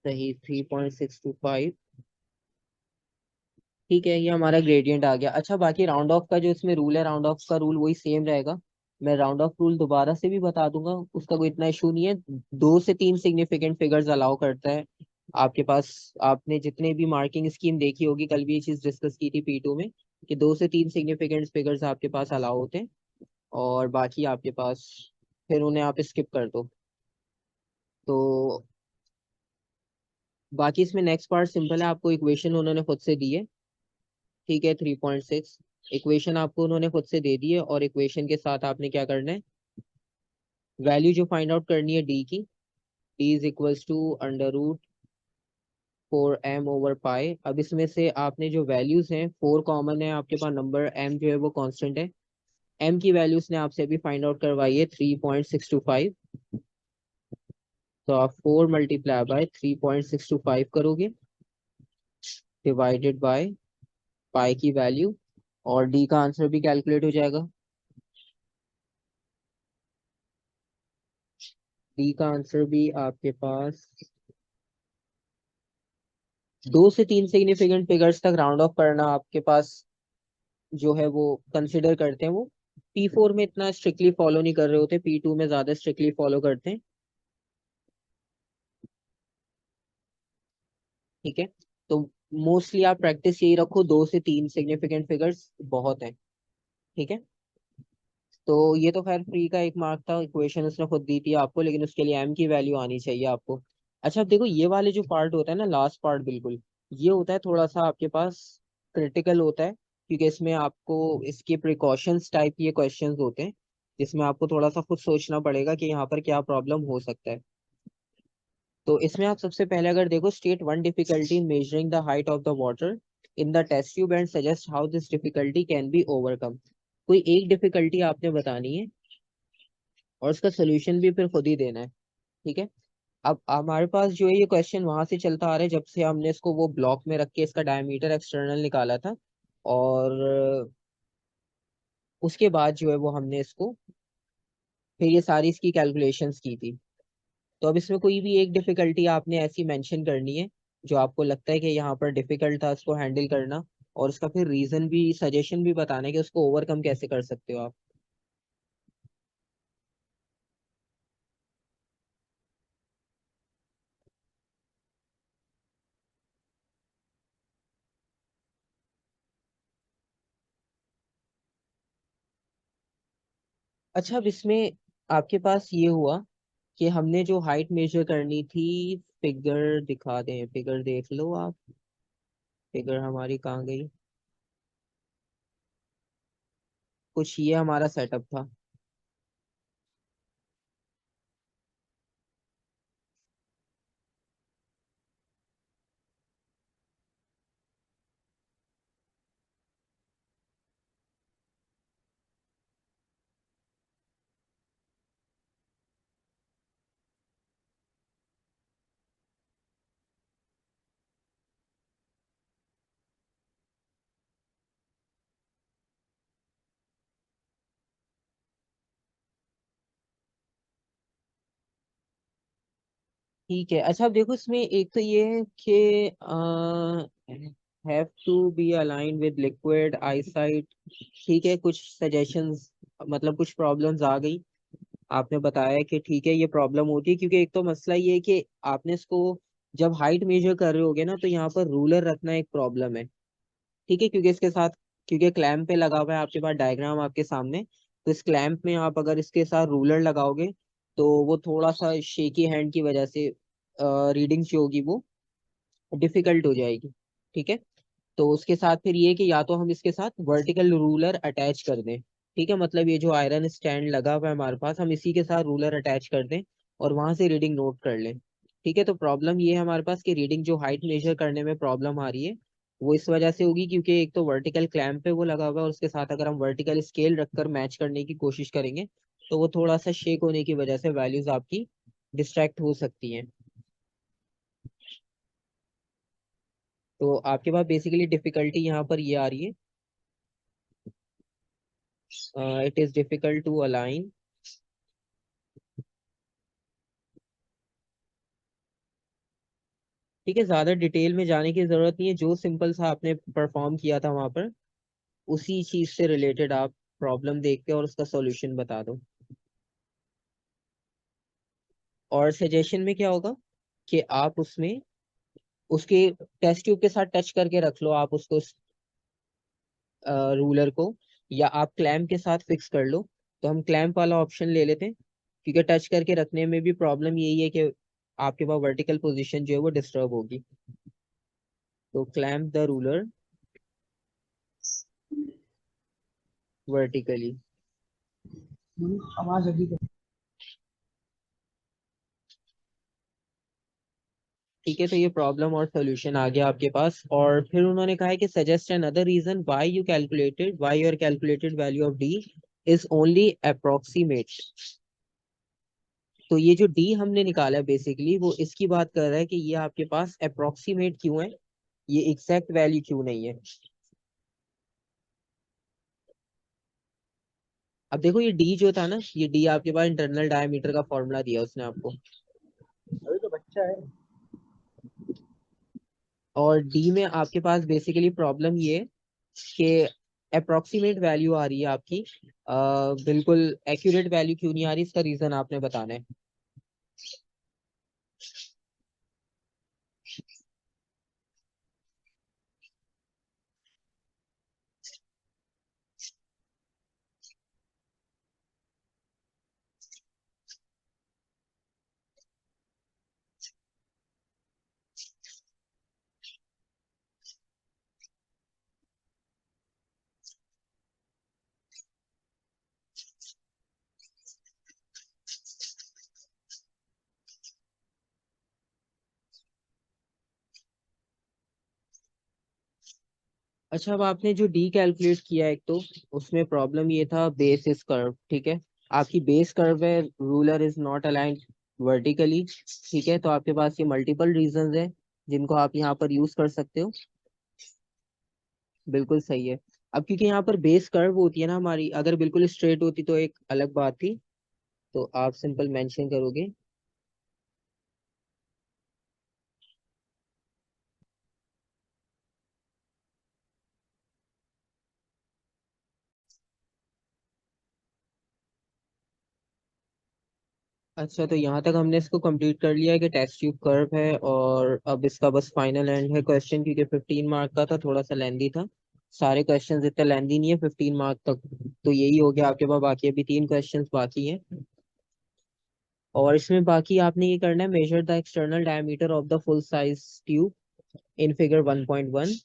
Speaker 1: सही, 3.625। ठीक है, ये हमारा ग्रेडियंट आ गया। अच्छा, बाकी राउंड ऑफ का जो इसमें रूल है, राउंड ऑफ का रूल वही सेम रहेगा। मैं राउंड ऑफ रूल दोबारा से भी बता दूंगा, उसका कोई इतना इशू नहीं है। 2 से 3 सिग्निफिकेंट फिगर्स अलाउ करता है आपके पास। आपने जितने भी मार्किंग स्कीम देखी होगी, कल भी ये चीज डिस्कस की थी P2 में, कि 2 से 3 सिग्निफिकेंट फिगर्स आपके पास अलाउ होते हैं, और बाकी आपके पास फिर उन्हें आप स्किप कर दो। तो बाकी इसमें नेक्स्ट पार्ट सिंपल है, आपको इक्वेशन उन्होंने खुद से दी है। ठीक है, 3.6 इक्वेशन आपको उन्होंने खुद से दे दी है, और इक्वेशन के साथ आपने क्या करना है, वैल्यू जो फाइंड आउट करनी है डी की, डी इज इक्वल्स टू √4m/पाई। अब इसमें से आपने जो वैल्यूज हैं, 4 कॉमन है आपके पास, नंबर m जो है वो कांस्टेंट है। m की वैल्यूज ने आपसे अभी फाइंड आउट करवाई है 3.625। तो आप 4 × 3.625 करोगे, डिवाइडेड बाय पाई की वैल्यू, और डी का आंसर भी कैलकुलेट हो जाएगा। डी का आंसर भी आपके पास 2 से 3 सिग्निफिकेंट फिगर्स तक राउंड ऑफ करना आपके पास जो है वो कंसिडर करते हैं। वो P4 में इतना स्ट्रिक्टली फॉलो नहीं कर रहे होते, P2 में ज्यादा स्ट्रिक्टली फॉलो करते हैं। ठीक है, तो मोस्टली आप प्रैक्टिस यही रखो, 2 से 3 सिग्निफिकेंट फिगर्स बहुत है। ठीक है, तो ये तो खैर फ्री का 1 मार्क था, इक्वेशन उसने खुद दी थी आपको, लेकिन उसके लिए m की वैल्यू आनी चाहिए आपको। अच्छा, अब देखो ये वाले जो पार्ट होता है ना, लास्ट पार्ट बिल्कुल, ये होता है थोड़ा सा आपके पास क्रिटिकल होता है, क्योंकि इसमें आपको इसके प्रिकॉशंस टाइप ये क्वेश्चंस होते हैं, जिसमें आपको थोड़ा सा खुद सोचना पड़ेगा कि यहाँ पर क्या प्रॉब्लम हो सकता है। तो इसमें आप सबसे पहले अगर देखो, state one difficulty in measuring the height of the water in the test tube and suggest how this difficulty can be overcome. कोई एक डिफिकल्टी आपने बतानी है, और उसका सोल्यूशन भी फिर खुद ही देना है। ठीक है, अब हमारे पास जो है ये क्वेश्चन वहां से चलता आ रहा है, जब से हमने इसको वो ब्लॉक में रख के इसका डायमीटर एक्सटर्नल निकाला था, और उसके बाद जो है वो हमने इसको फिर ये सारी इसकी कैलकुलेशंस की थी। तो अब इसमें कोई भी एक डिफिकल्टी आपने ऐसी मेंशन करनी है जो आपको लगता है कि यहाँ पर डिफिकल्ट था उसको हैंडल करना, और उसका फिर रीजन भी, सजेशन भी बताना है कि उसको ओवरकम कैसे कर सकते हो आप। अच्छा, अब इसमें आपके पास ये हुआ कि हमने जो हाइट मेजर करनी थी, फिगर दिखा दें, फिगर देख लो आप, फिगर हमारी कहाँ गई, कुछ ये हमारा सेटअप था। ठीक है, अच्छा अब देखो इसमें एक तो ये है कि have to be align with liquid eyesight. ठीक है, कुछ सजेशंस, मतलब कुछ प्रॉब्लम्स आ गई, आपने बताया कि ठीक है ये प्रॉब्लम होती है, क्योंकि एक तो मसला ये है कि आपने इसको जब हाइट मेजर कर रहे होगे ना, तो यहाँ पर रूलर रखना एक प्रॉब्लम है। ठीक है, क्योंकि इसके साथ, क्योंकि क्लैंप पे लगा हुआ है आपके पास डायग्राम आपके सामने, तो इस क्लैंप में आप अगर इसके साथ रूलर लगाओगे, तो वो थोड़ा सा शेकी हैंड की वजह से रीडिंग जो होगी वो डिफिकल्ट हो जाएगी। ठीक है, तो उसके साथ फिर ये कि या तो हम इसके साथ वर्टिकल रूलर अटैच कर दें। ठीक है, मतलब ये जो आयरन स्टैंड लगा हुआ है हमारे पास, हम इसी के साथ रूलर अटैच कर दें और वहां से रीडिंग नोट कर लें। ठीक है, तो प्रॉब्लम ये है हमारे पास कि रीडिंग जो हाइट मेजर करने में प्रॉब्लम आ रही है, वो इस वजह से होगी क्योंकि एक तो वर्टिकल क्लैंप पे वो लगा हुआ है, और उसके साथ अगर हम वर्टिकल स्केल रखकर मैच करने की कोशिश करेंगे, तो वो थोड़ा सा शेक होने की वजह से वैल्यूज आपकी डिस्ट्रैक्ट हो सकती हैं। तो आपके पास बेसिकली डिफिकल्टी यहाँ पर ये आ रही है, it is difficult to align. ठीक है, ज्यादा डिटेल में जाने की जरूरत नहीं है, जो सिंपल सा आपने परफॉर्म किया था वहां पर, उसी चीज से रिलेटेड आप प्रॉब्लम देख के और उसका सॉल्यूशन बता दो। और सजेशन में क्या होगा कि आप उसमें उसके टेस्ट ट्यूब के साथ टच करके रख लो आप उसको, रूलर को, या आप क्लैंप के साथ फिक्स कर लो। तो हम क्लैंप वाला ऑप्शन ले लेते हैं, क्योंकि टच करके रखने में भी प्रॉब्लम यही है कि आपके पास वर्टिकल पोजीशन जो है वो डिस्टर्ब होगी। तो क्लैम्प द रूलर वर्टिकली।
Speaker 2: आवाज अभी
Speaker 1: ठीक है, तो ये प्रॉब्लम और सोल्यूशन आ गया आपके पास। और फिर उन्होंने कहा है कि suggest another reason why your calculated value of d is only approximate. तो ये जो डी हमने निकाला है बेसिकली वो इसकी बात कर रहा है कि ये आपके पास अप्रोक्सीमेट क्यों है, ये एग्जैक्ट वैल्यू क्यों नहीं है। अब देखो ये डी जो था ना, ये डी आपके पास इंटरनल डायमीटर का फॉर्मूला दिया उसने आपको।
Speaker 2: अभी तो बच्चा है।
Speaker 1: और डी में आपके पास बेसिकली प्रॉब्लम ये है कि अप्रोक्सीमेट वैल्यू आ रही है आपकी, बिल्कुल एक्यूरेट वैल्यू क्यों नहीं आ रही, इसका रीजन आपने बताना है। अच्छा, अब आपने जो डी कैलकुलेट किया एक तो उसमें प्रॉब्लम ये था बेस इज कर्व, ठीक है। आपकी बेस कर्व है, ruler is not aligned vertically, ठीक है। तो आपके पास ये मल्टीपल रीजंस हैं जिनको आप यहाँ पर यूज कर सकते हो। बिल्कुल सही है। अब क्योंकि यहाँ पर बेस कर्व होती है ना हमारी, अगर बिल्कुल स्ट्रेट होती तो एक अलग बात थी। तो आप सिंपल मेंशन करोगे। अच्छा, तो यहाँ तक हमने इसको कंप्लीट कर लिया है कि टेस्ट ट्यूब कर्व है, और अब इसका बस फाइनल एंड है क्वेश्चन, क्योंकि 15 मार्क का था, थोड़ा सा लेंदी था। सारे क्वेश्चंस इतने लेंदी नहीं है 15 मार्क तक। तो यही हो गया आपके पास, बाकी अभी 3 क्वेश्चंस बाकी हैं। और इसमें बाकी आपने ये करना है, measure the external diameter of the full size tube in figure 1.1।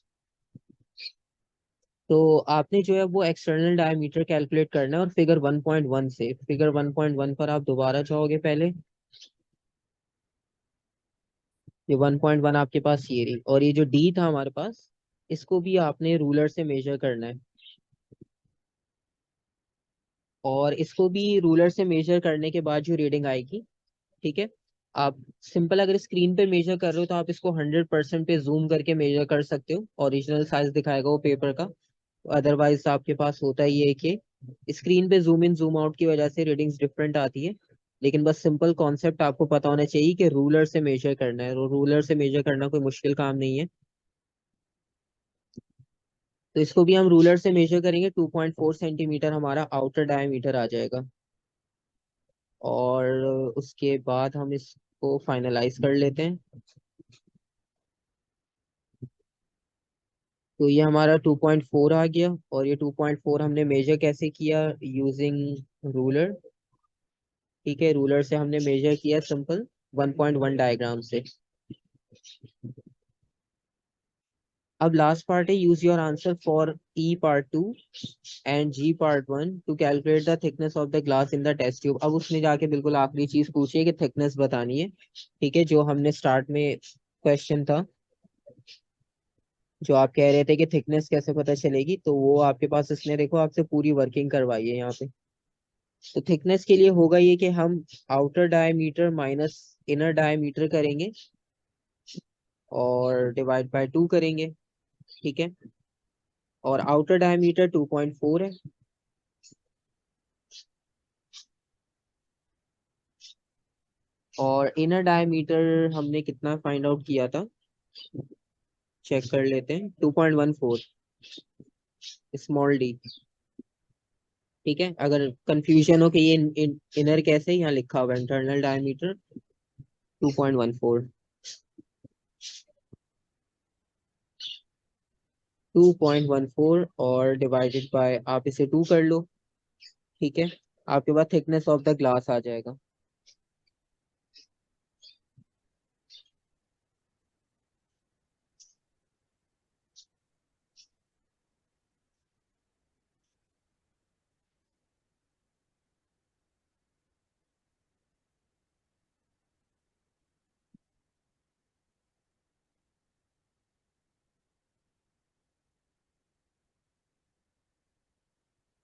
Speaker 1: तो आपने जो है वो एक्सटर्नल डायमीटर कैलकुलेट करना है, और फिगर 1.1 से फिगर 1.1 पर आप दोबारा जाओगे पहले। ये 1.1 आपके पास ये रही, और ये जो डी था हमारे पास, इसको भी आपने रूलर से मेजर करना है। और इसको भी रूलर से मेजर करने के बाद जो रीडिंग आएगी, ठीक है। आप सिंपल अगर स्क्रीन पे मेजर कर रहे हो तो आप इसको 100% पे जूम करके मेजर कर सकते हो, ओरिजिनल साइज दिखाएगा वो पेपर का। अदरवाइज आपके पास होता ही है कि स्क्रीन पे जूम इन जूम आउट की वजह से रीडिंग्स डिफरेंट आती है। लेकिन बस सिंपल कॉन्सेप्ट आपको पता होना चाहिए कि रूलर से मेजर करना है, और रूलर से मेजर करना कोई मुश्किल काम नहीं है। तो इसको भी हम रूलर से मेजर करेंगे, 2.4 सेंटीमीटर हमारा आउटर डायमीटर आ जाएगा। और उसके बाद हम इसको फाइनलाइज कर लेते हैं। तो ये हमारा 2.4 आ गया, और ये 2.4 हमने मेजर कैसे किया, यूजिंग रूलर। ठीक है, रूलर से हमने मेजर किया सिंपल 1.1 डायग्राम से। अब लास्ट पार्ट है, use your answer for E part 2 and G part 1 to calculate the thickness of the glass in the test tube. अब उसने जाके बिल्कुल आखिरी चीज पूछी है कि थिकनेस बतानी है। ठीक है, जो हमने स्टार्ट में क्वेश्चन था, जो आप कह रहे थे कि थिकनेस कैसे पता चलेगी, तो वो आपके पास इसने देखो आपसे पूरी वर्किंग करवाई है यहाँ पे। तो थिकनेस के लिए होगा ये कि हम outer diameter minus inner diameter करेंगे, और डिवाइड बाय 2 करेंगे। ठीक है, और आउटर डायमीटर 2.4 है, और इनर डायमीटर हमने कितना फाइंड आउट किया था, चेक कर लेते हैं, 2.14 स्मॉल डी। ठीक है, अगर कंफ्यूजन हो कि ये इनर कैसे, यहाँ लिखा हुआ इंटरनल डायमीटर 2.14। 2.14 और डिवाइडेड बाय आप इसे 2 कर लो। ठीक है, आपके पास थिकनेस ऑफ द ग्लास आ जाएगा।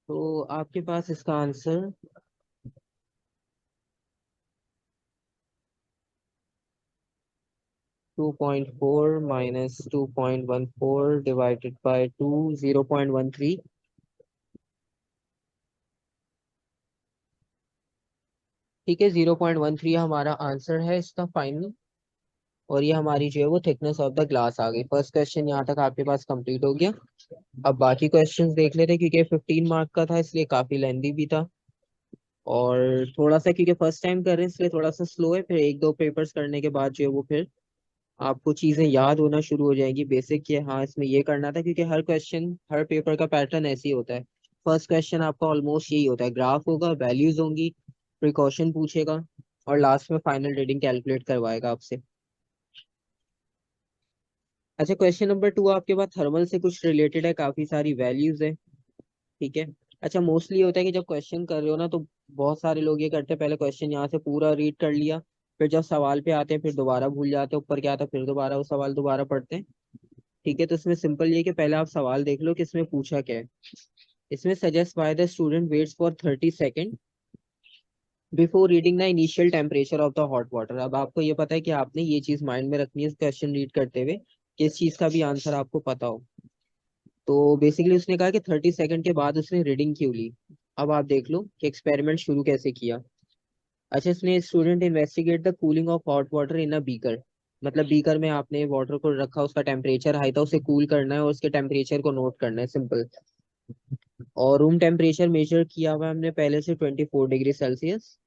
Speaker 1: तो आपके पास इसका आंसर 2.4 माइनस 2.14 डिवाइडेड बाय 2, 0.13। ठीक है, 0.13 हमारा आंसर है इसका फाइनल। और ये हमारी जो है वो थिकनेस ऑफ द ग्लास आ गई। फर्स्ट क्वेश्चन यहाँ तक आपके पास कंप्लीट हो गया। अब बाकी क्वेश्चंस देख लेते हैं, क्योंकि 15 मार्क का था इसलिए काफी लेंदी भी था। और थोड़ा सा क्योंकि फर्स्ट टाइम कर रहे हैं इसलिए थोड़ा सा स्लो है, फिर एक दो पेपर्स करने के बाद जो है वो फिर आपको चीजें याद होना शुरू हो जाएंगी बेसिक, कि हाँ इसमें ये करना था। क्योंकि हर क्वेश्चन हर पेपर का पैटर्न ऐसे ही होता है। फर्स्ट क्वेश्चन आपका ऑलमोस्ट यही होता है, ग्राफ होगा, वैल्यूज होंगी, प्रिकॉशन पूछेगा, और लास्ट में फाइनल रीडिंग कैलकुलेट करवाएगा आपसे। अच्छा, क्वेश्चन नंबर 2 आपके पास थर्मल से कुछ रिलेटेड है, काफी सारी वैल्यूज है। ठीक है। अच्छा, मोस्टली होता है कि जब क्वेश्चन कर रहे हो ना, तो बहुत सारे लोग ये करते हैं, पहले क्वेश्चन यहाँ से पूरा रीड कर लिया, फिर जब सवाल पे आते हैं फिर दोबारा भूल जाते हैं ऊपर क्या था, फिर दोबारा वो सवाल दोबारा पढ़ते हैं। ठीक है, तो इसमें सिंपल ये है कि पहले आप सवाल देख लो कि इसमें पूछा क्या है। इसमें suggest why the student waits for 30 second before reading the initial temperature of the hot water. अब आपको ये पता है कि आपने ये चीज माइंड में रखनी है क्वेश्चन रीड करते हुए, कि इस चीज का भी आंसर आपको पता हो। तो बेसिकली उसने कहा कि 30 सेकंड के बाद उसने रीडिंग क्यों ली। अब आप देख लो कि एक्सपेरिमेंट शुरू कैसे किया। अच्छा, इसने student investigate the cooling of hot water in a beaker. मतलब बीकर में आपने वाटर को रखा, उसका टेम्परेचर हाई था, उसे कूल करना है और उसके टेम्परेचर को नोट करना है, सिंपल। और रूम टेम्परेचर मेजर किया हुआ है हमने पहले से 24 डिग्री सेल्सियस।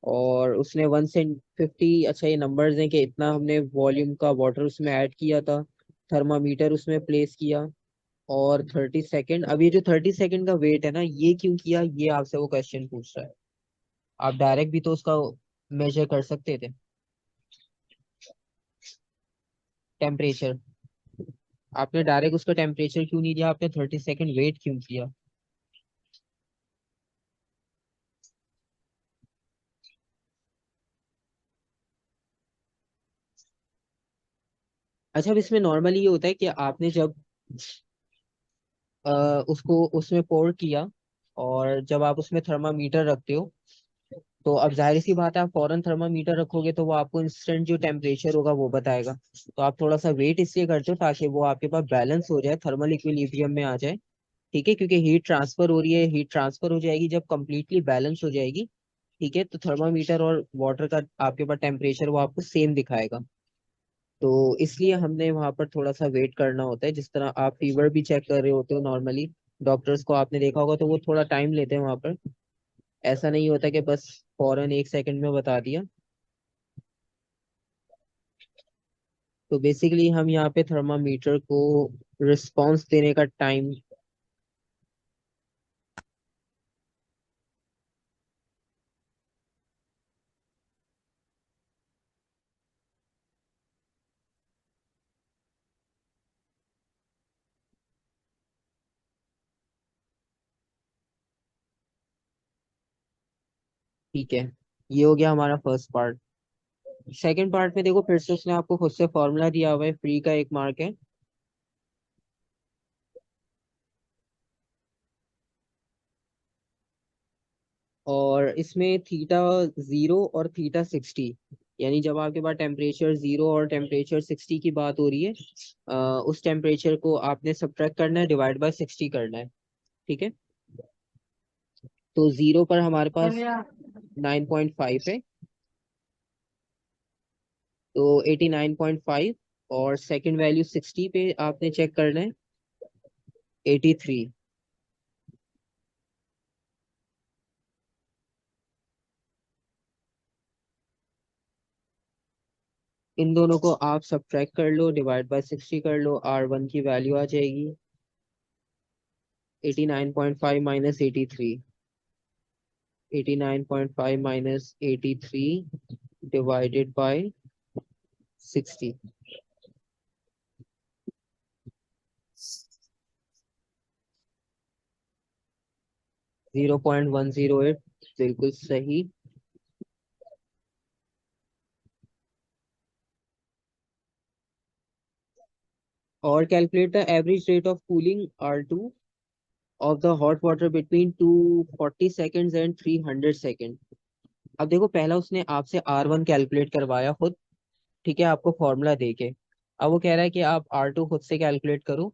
Speaker 1: और उसने 1 से 50, अच्छा ये नंबर्स हैं कि इतना हमने वॉल्यूम का वाटर उसमें ऐड किया था, थर्मामीटर उसमें प्लेस किया। और 30 सेकेंड, अब ये जो 30 सेकेंड का वेट है ना, ये क्यों किया, ये आपसे वो क्वेश्चन पूछ रहा है। आप डायरेक्ट भी तो उसका मेजर कर सकते थे, टेम्परेचर। आपने डायरेक्ट उसका टेम्परेचर क्यों नहीं दिया, आपने 30 सेकेंड वेट क्यों किया। अच्छा, अब इसमें नॉर्मली ये होता है कि आपने जब उसको उसमें पोर किया, और जब आप उसमें थर्मामीटर रखते हो, तो अब जाहिर सी बात है आप फौरन थर्मामीटर रखोगे तो वो आपको इंस्टेंट जो टेम्परेचर होगा वो बताएगा। तो आप थोड़ा सा वेट इसलिए करते हो ताकि वो आपके पास बैलेंस हो जाए, थर्मल इक्विलिब्रियम में आ जाए। ठीक है, क्योंकि हीट ट्रांसफर हो रही है, हीट ट्रांसफर हो जाएगी जब कंप्लीटली बैलेंस हो जाएगी। ठीक है, तो थर्मामीटर और वाटर का आपके पास टेम्परेचर वो आपको सेम दिखाएगा। तो इसलिए हमने वहां पर थोड़ा सा वेट करना होता है, जिस तरह आप फीवर भी चेक कर रहे होते हो नॉर्मली, डॉक्टर्स को आपने देखा होगा, तो वो थोड़ा टाइम लेते हैं वहां पर। ऐसा नहीं होता कि बस फौरन 1 सेकंड में बता दिया। तो बेसिकली हम यहाँ पे थर्मामीटर को रिस्पॉन्स देने का टाइम, ठीक है, ये हो गया हमारा फर्स्ट पार्ट। सेकंड पार्ट में देखो, फिर से उसने आपको खुद से फॉर्मूला दिया हुआ है, फ्री का 1 मार्क है। और इसमें थीटा 0 और थीटा 60, यानी जब आपके पास टेम्परेचर 0 और टेम्परेचर 60 की बात हो रही है, उस टेम्परेचर को आपने सब्ट्रैक्ट करना है, डिवाइड बाय 60 करना है। ठीक है, तो 0 पर हमारे पास 9.5 है, तो 89.5। और सेकंड वैल्यू 60 पे आपने चेक करना है, 83। इन दोनों को आप सब्ट्रैक्ट कर लो, डिवाइड बाय 60 कर लो, R1 की वैल्यू आ जाएगी 89.5 माइनस 83। 89.5 माइनस 83 डिवाइडेड बाय 60, 0.108, बिल्कुल सही। और calculate the average rate of cooling R2 of the hot water between 240 seconds and 300 second. अब देखो पहला उसने आपसे R1 कैलकुलेट करवाया खुद, ठीक है, आपको फॉर्मूला देके। अब वो कह रहा है कि आप R2 खुद से कैलकुलेट करो,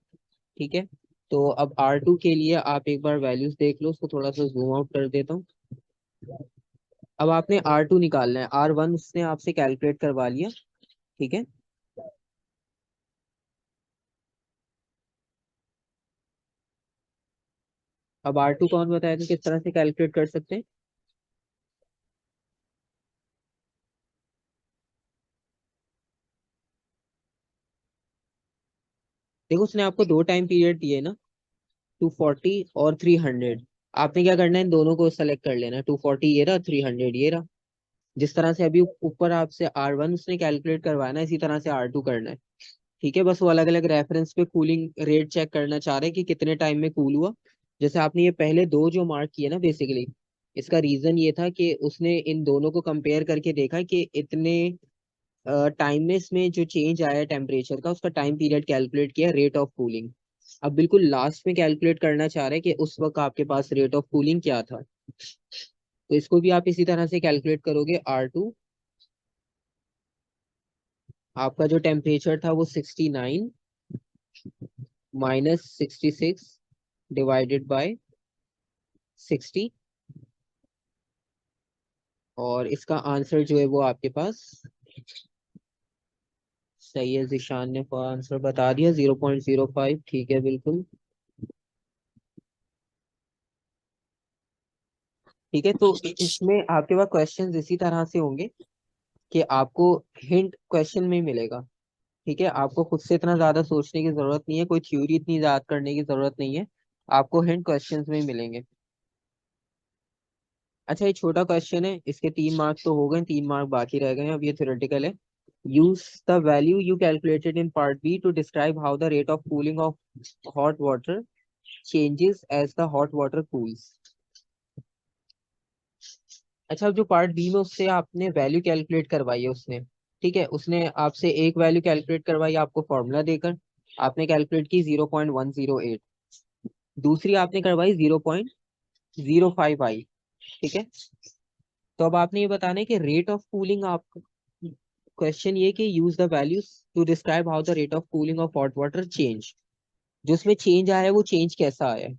Speaker 1: ठीक है। तो अब R2 के लिए आप एक बार वैल्यूज देख लो, उसको थोड़ा सा जूम आउट कर देता हूँ। अब आपने R2 निकालना है, R1 उसने आपसे कैलकुलेट करवा लिया, ठीक है। अब R2 कौन बताया तो किस तरह से कैलकुलेट कर सकते हैं। देखो उसने आपको दो टाइम पीरियड दिए ना, 240 और 300। आपने क्या करना है, इन दोनों को सेलेक्ट कर लेना है, 240 ये रहा, 300 ये रहा। जिस तरह से अभी ऊपर आपसे R1 उसने कैलकुलेट करवाना है, इसी तरह से R2 करना है, ठीक है। बस वो अलग अलग रेफरेंस पे कूलिंग रेट चेक करना चाह रहे हैं कि कितने टाइम में कूल हुआ। जैसे आपने ये पहले दो जो मार्क किए ना, बेसिकली इसका रीजन ये था कि उसने इन दोनों को कंपेयर करके देखा कि इतने टाइम में इसमें जो चेंज आया टेम्परेचर का, उसका टाइम पीरियड कैलकुलेट किया रेट ऑफ कूलिंग। अब बिल्कुल लास्ट में कैलकुलेट करना चाह रहे हैं कि उस वक्त आपके पास रेट ऑफ कूलिंग क्या था। तो इसको भी आप इसी तरह से कैलकुलेट करोगे। R2 आपका जो टेम्परेचर था वो 69 माइनस 66 डिवाइडेड बाय 60, और इसका आंसर जो है वो आपके पास सही है। जिशान ने आंसर बता दिया, 0.05, ठीक है बिल्कुल। ठीक है, तो इसमें आपके पास क्वेश्चंस इसी तरह से होंगे कि आपको हिंट क्वेश्चन में ही मिलेगा, ठीक है। आपको खुद से इतना ज्यादा सोचने की जरूरत नहीं है, कोई थ्योरी इतनी याद करने की जरूरत नहीं है, आपको हिंट क्वेश्चंस में ही मिलेंगे। अच्छा, ये छोटा क्वेश्चन है, इसके 3 मार्क्स तो हो गए, 3 मार्क बाकी रह गए हैं, अब ये थ्योरेटिकल है। Use the value you calculated in part B to describe how the rate of cooling of hot water changes as the hot water cools. अच्छा, अब जो पार्ट बी में उससे आपने वैल्यू कैलकुलेट करवाई है उसने, ठीक है, उसने आपसे एक वैल्यू कैलकुलेट करवाई आपको फॉर्मूला देकर, आपने कैलकुलेट की 0.108। दूसरी आपने करवाई 0.05 आई, ठीक है। तो अब आपने ये बताना है कि रेट ऑफ कूलिंग, आप क्वेश्चन ये कि use the values to describe how the rate of cooling of hot water change, जो उसमें चेंज आया है वो चेंज कैसा आया है।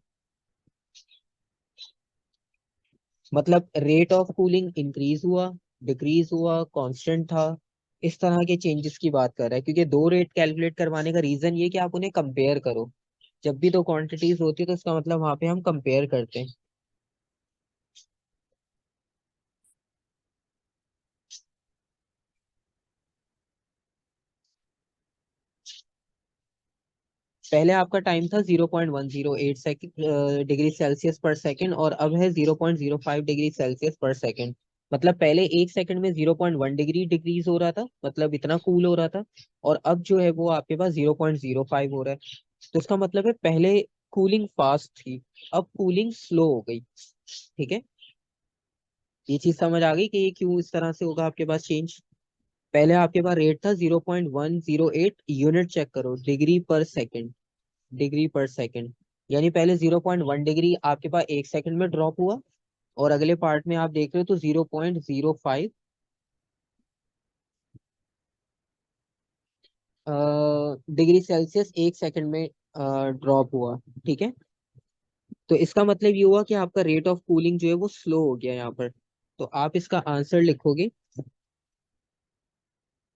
Speaker 1: मतलब रेट ऑफ कूलिंग इंक्रीज हुआ, डिक्रीज हुआ, कांस्टेंट था, इस तरह के चेंजेस की बात कर रहा है। क्योंकि दो रेट कैलकुलेट करवाने का रीजन ये कि आप उन्हें कंपेयर करो। जब भी दो क्वांटिटीज होती है तो इसका मतलब वहां पे हम कंपेयर करते हैं। पहले आपका टाइम था 0.108 सेकेंड डिग्री सेल्सियस पर सेकेंड, और अब है 0.05 डिग्री सेल्सियस पर सेकेंड। मतलब पहले 1 सेकंड में 0.1 डिग्री डिक्रीज हो रहा था, मतलब इतना कूल हो रहा था, और अब जो है वो आपके पास 0.05 हो रहा है। तो इसका मतलब है पहले कूलिंग फास्ट थी, अब कूलिंग स्लो हो गई, ठीक है। ये चीज समझ आ गई कि ये क्यों इस तरह से होगा आपके पास चेंज। पहले आपके पास रेट था 0.108, यूनिट चेक करो, डिग्री पर सेकेंड, डिग्री पर सेकेंड। यानी पहले 0.1 डिग्री आपके पास 1 सेकंड में ड्रॉप हुआ, और अगले पार्ट में आप देख रहे हो तो 0.05 डिग्री सेल्सियस 1 सेकंड में ड्रॉप हुआ, ठीक है। तो इसका मतलब ये हुआ कि आपका रेट ऑफ कूलिंग जो है वो स्लो हो गया यहाँ पर। तो आप इसका आंसर लिखोगे।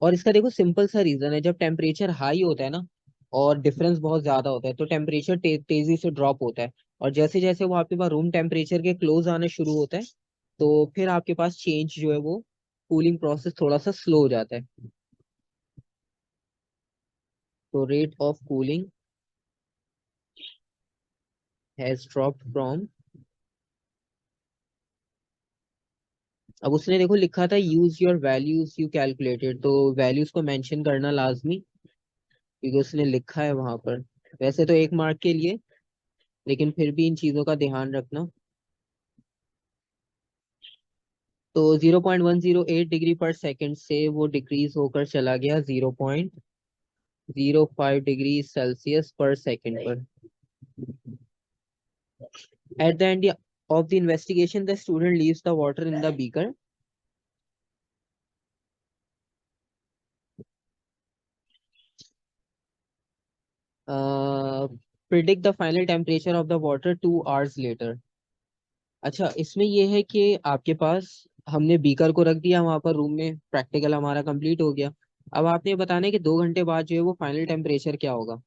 Speaker 1: और इसका देखो सिंपल सा रीजन है, जब टेम्परेचर हाई होता है ना और डिफरेंस बहुत ज्यादा होता है तो टेम्परेचर तेजी से ड्रॉप होता है, और जैसे जैसे वो आपके पास रूम टेम्परेचर के क्लोज आने शुरू होता है तो फिर आपके पास चेंज जो है वो कूलिंग प्रोसेस थोड़ा सा स्लो हो जाता है। तो rate of cooling has dropped from, अब उसने देखो लिखा था use your values you calculated, तो वैल्यूज को मेंशन करना लाजमी, क्योंकि उसने लिखा है वहां पर। वैसे तो 1 मार्क के लिए, लेकिन फिर भी इन चीजों का ध्यान रखना। तो 0.108 डिग्री पर सेकेंड से वो डिक्रीज होकर चला गया 0.05 डिग्री सेल्सियस पर सेकेंड पर। At the end of the investigation, the student leaves the water in the beaker. Uh, predict the final temperature of the water 2 hours later. अच्छा, इसमें ये है कि आपके पास हमने बीकर को रख दिया वहां पर रूम में, प्रैक्टिकल हमारा कंप्लीट हो गया। अब आपने ये बताना है कि 2 घंटे बाद जो है वो फाइनल टेम्परेचर क्या होगा।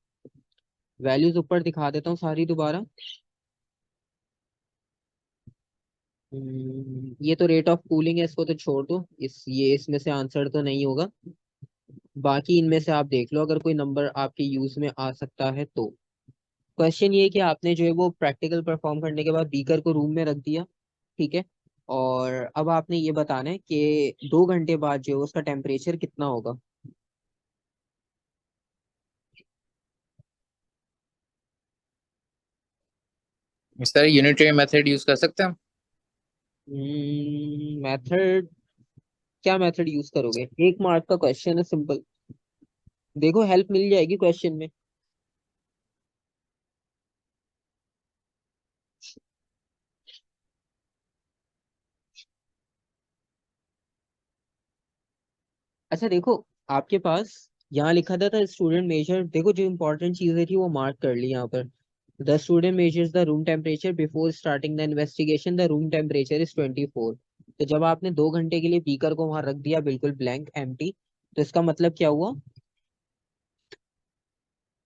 Speaker 1: वैल्यूज ऊपर दिखा देता हूँ सारी दोबारा। ये तो रेट ऑफ कूलिंग है, इसको तो छोड़ दो, ये इसमें से आंसर तो नहीं होगा। बाकी इनमें से आप देख लो अगर कोई नंबर आपके यूज में आ सकता है तो। क्वेश्चन ये है कि आपने जो है वो प्रैक्टिकल परफॉर्म करने के बाद बीकर को रूम में रख दिया, ठीक है। और अब आपने ये बताना है कि 2 घंटे बाद जो है उसका टेम्परेचर कितना होगा।
Speaker 3: इस तरह यूनिटरी मेथड यूज कर सकते हैं।
Speaker 1: मेथड, क्या मेथड यूज करोगे? 1 मार्क का क्वेश्चन है, सिंपल। देखो हेल्प मिल जाएगी क्वेश्चन में। अच्छा देखो, आपके पास यहाँ लिखा था स्टूडेंट मेजर, देखो जो इंपॉर्टेंट चीजें थी वो मार्क कर ली यहाँ पर। The student measures the room temperature before starting the investigation, the room temperature is 24। तो जब आपने 2 घंटे के लिए बीकर को वहां रख दिया बिल्कुल ब्लैंक एम्प्टी, तो इसका मतलब क्या हुआ?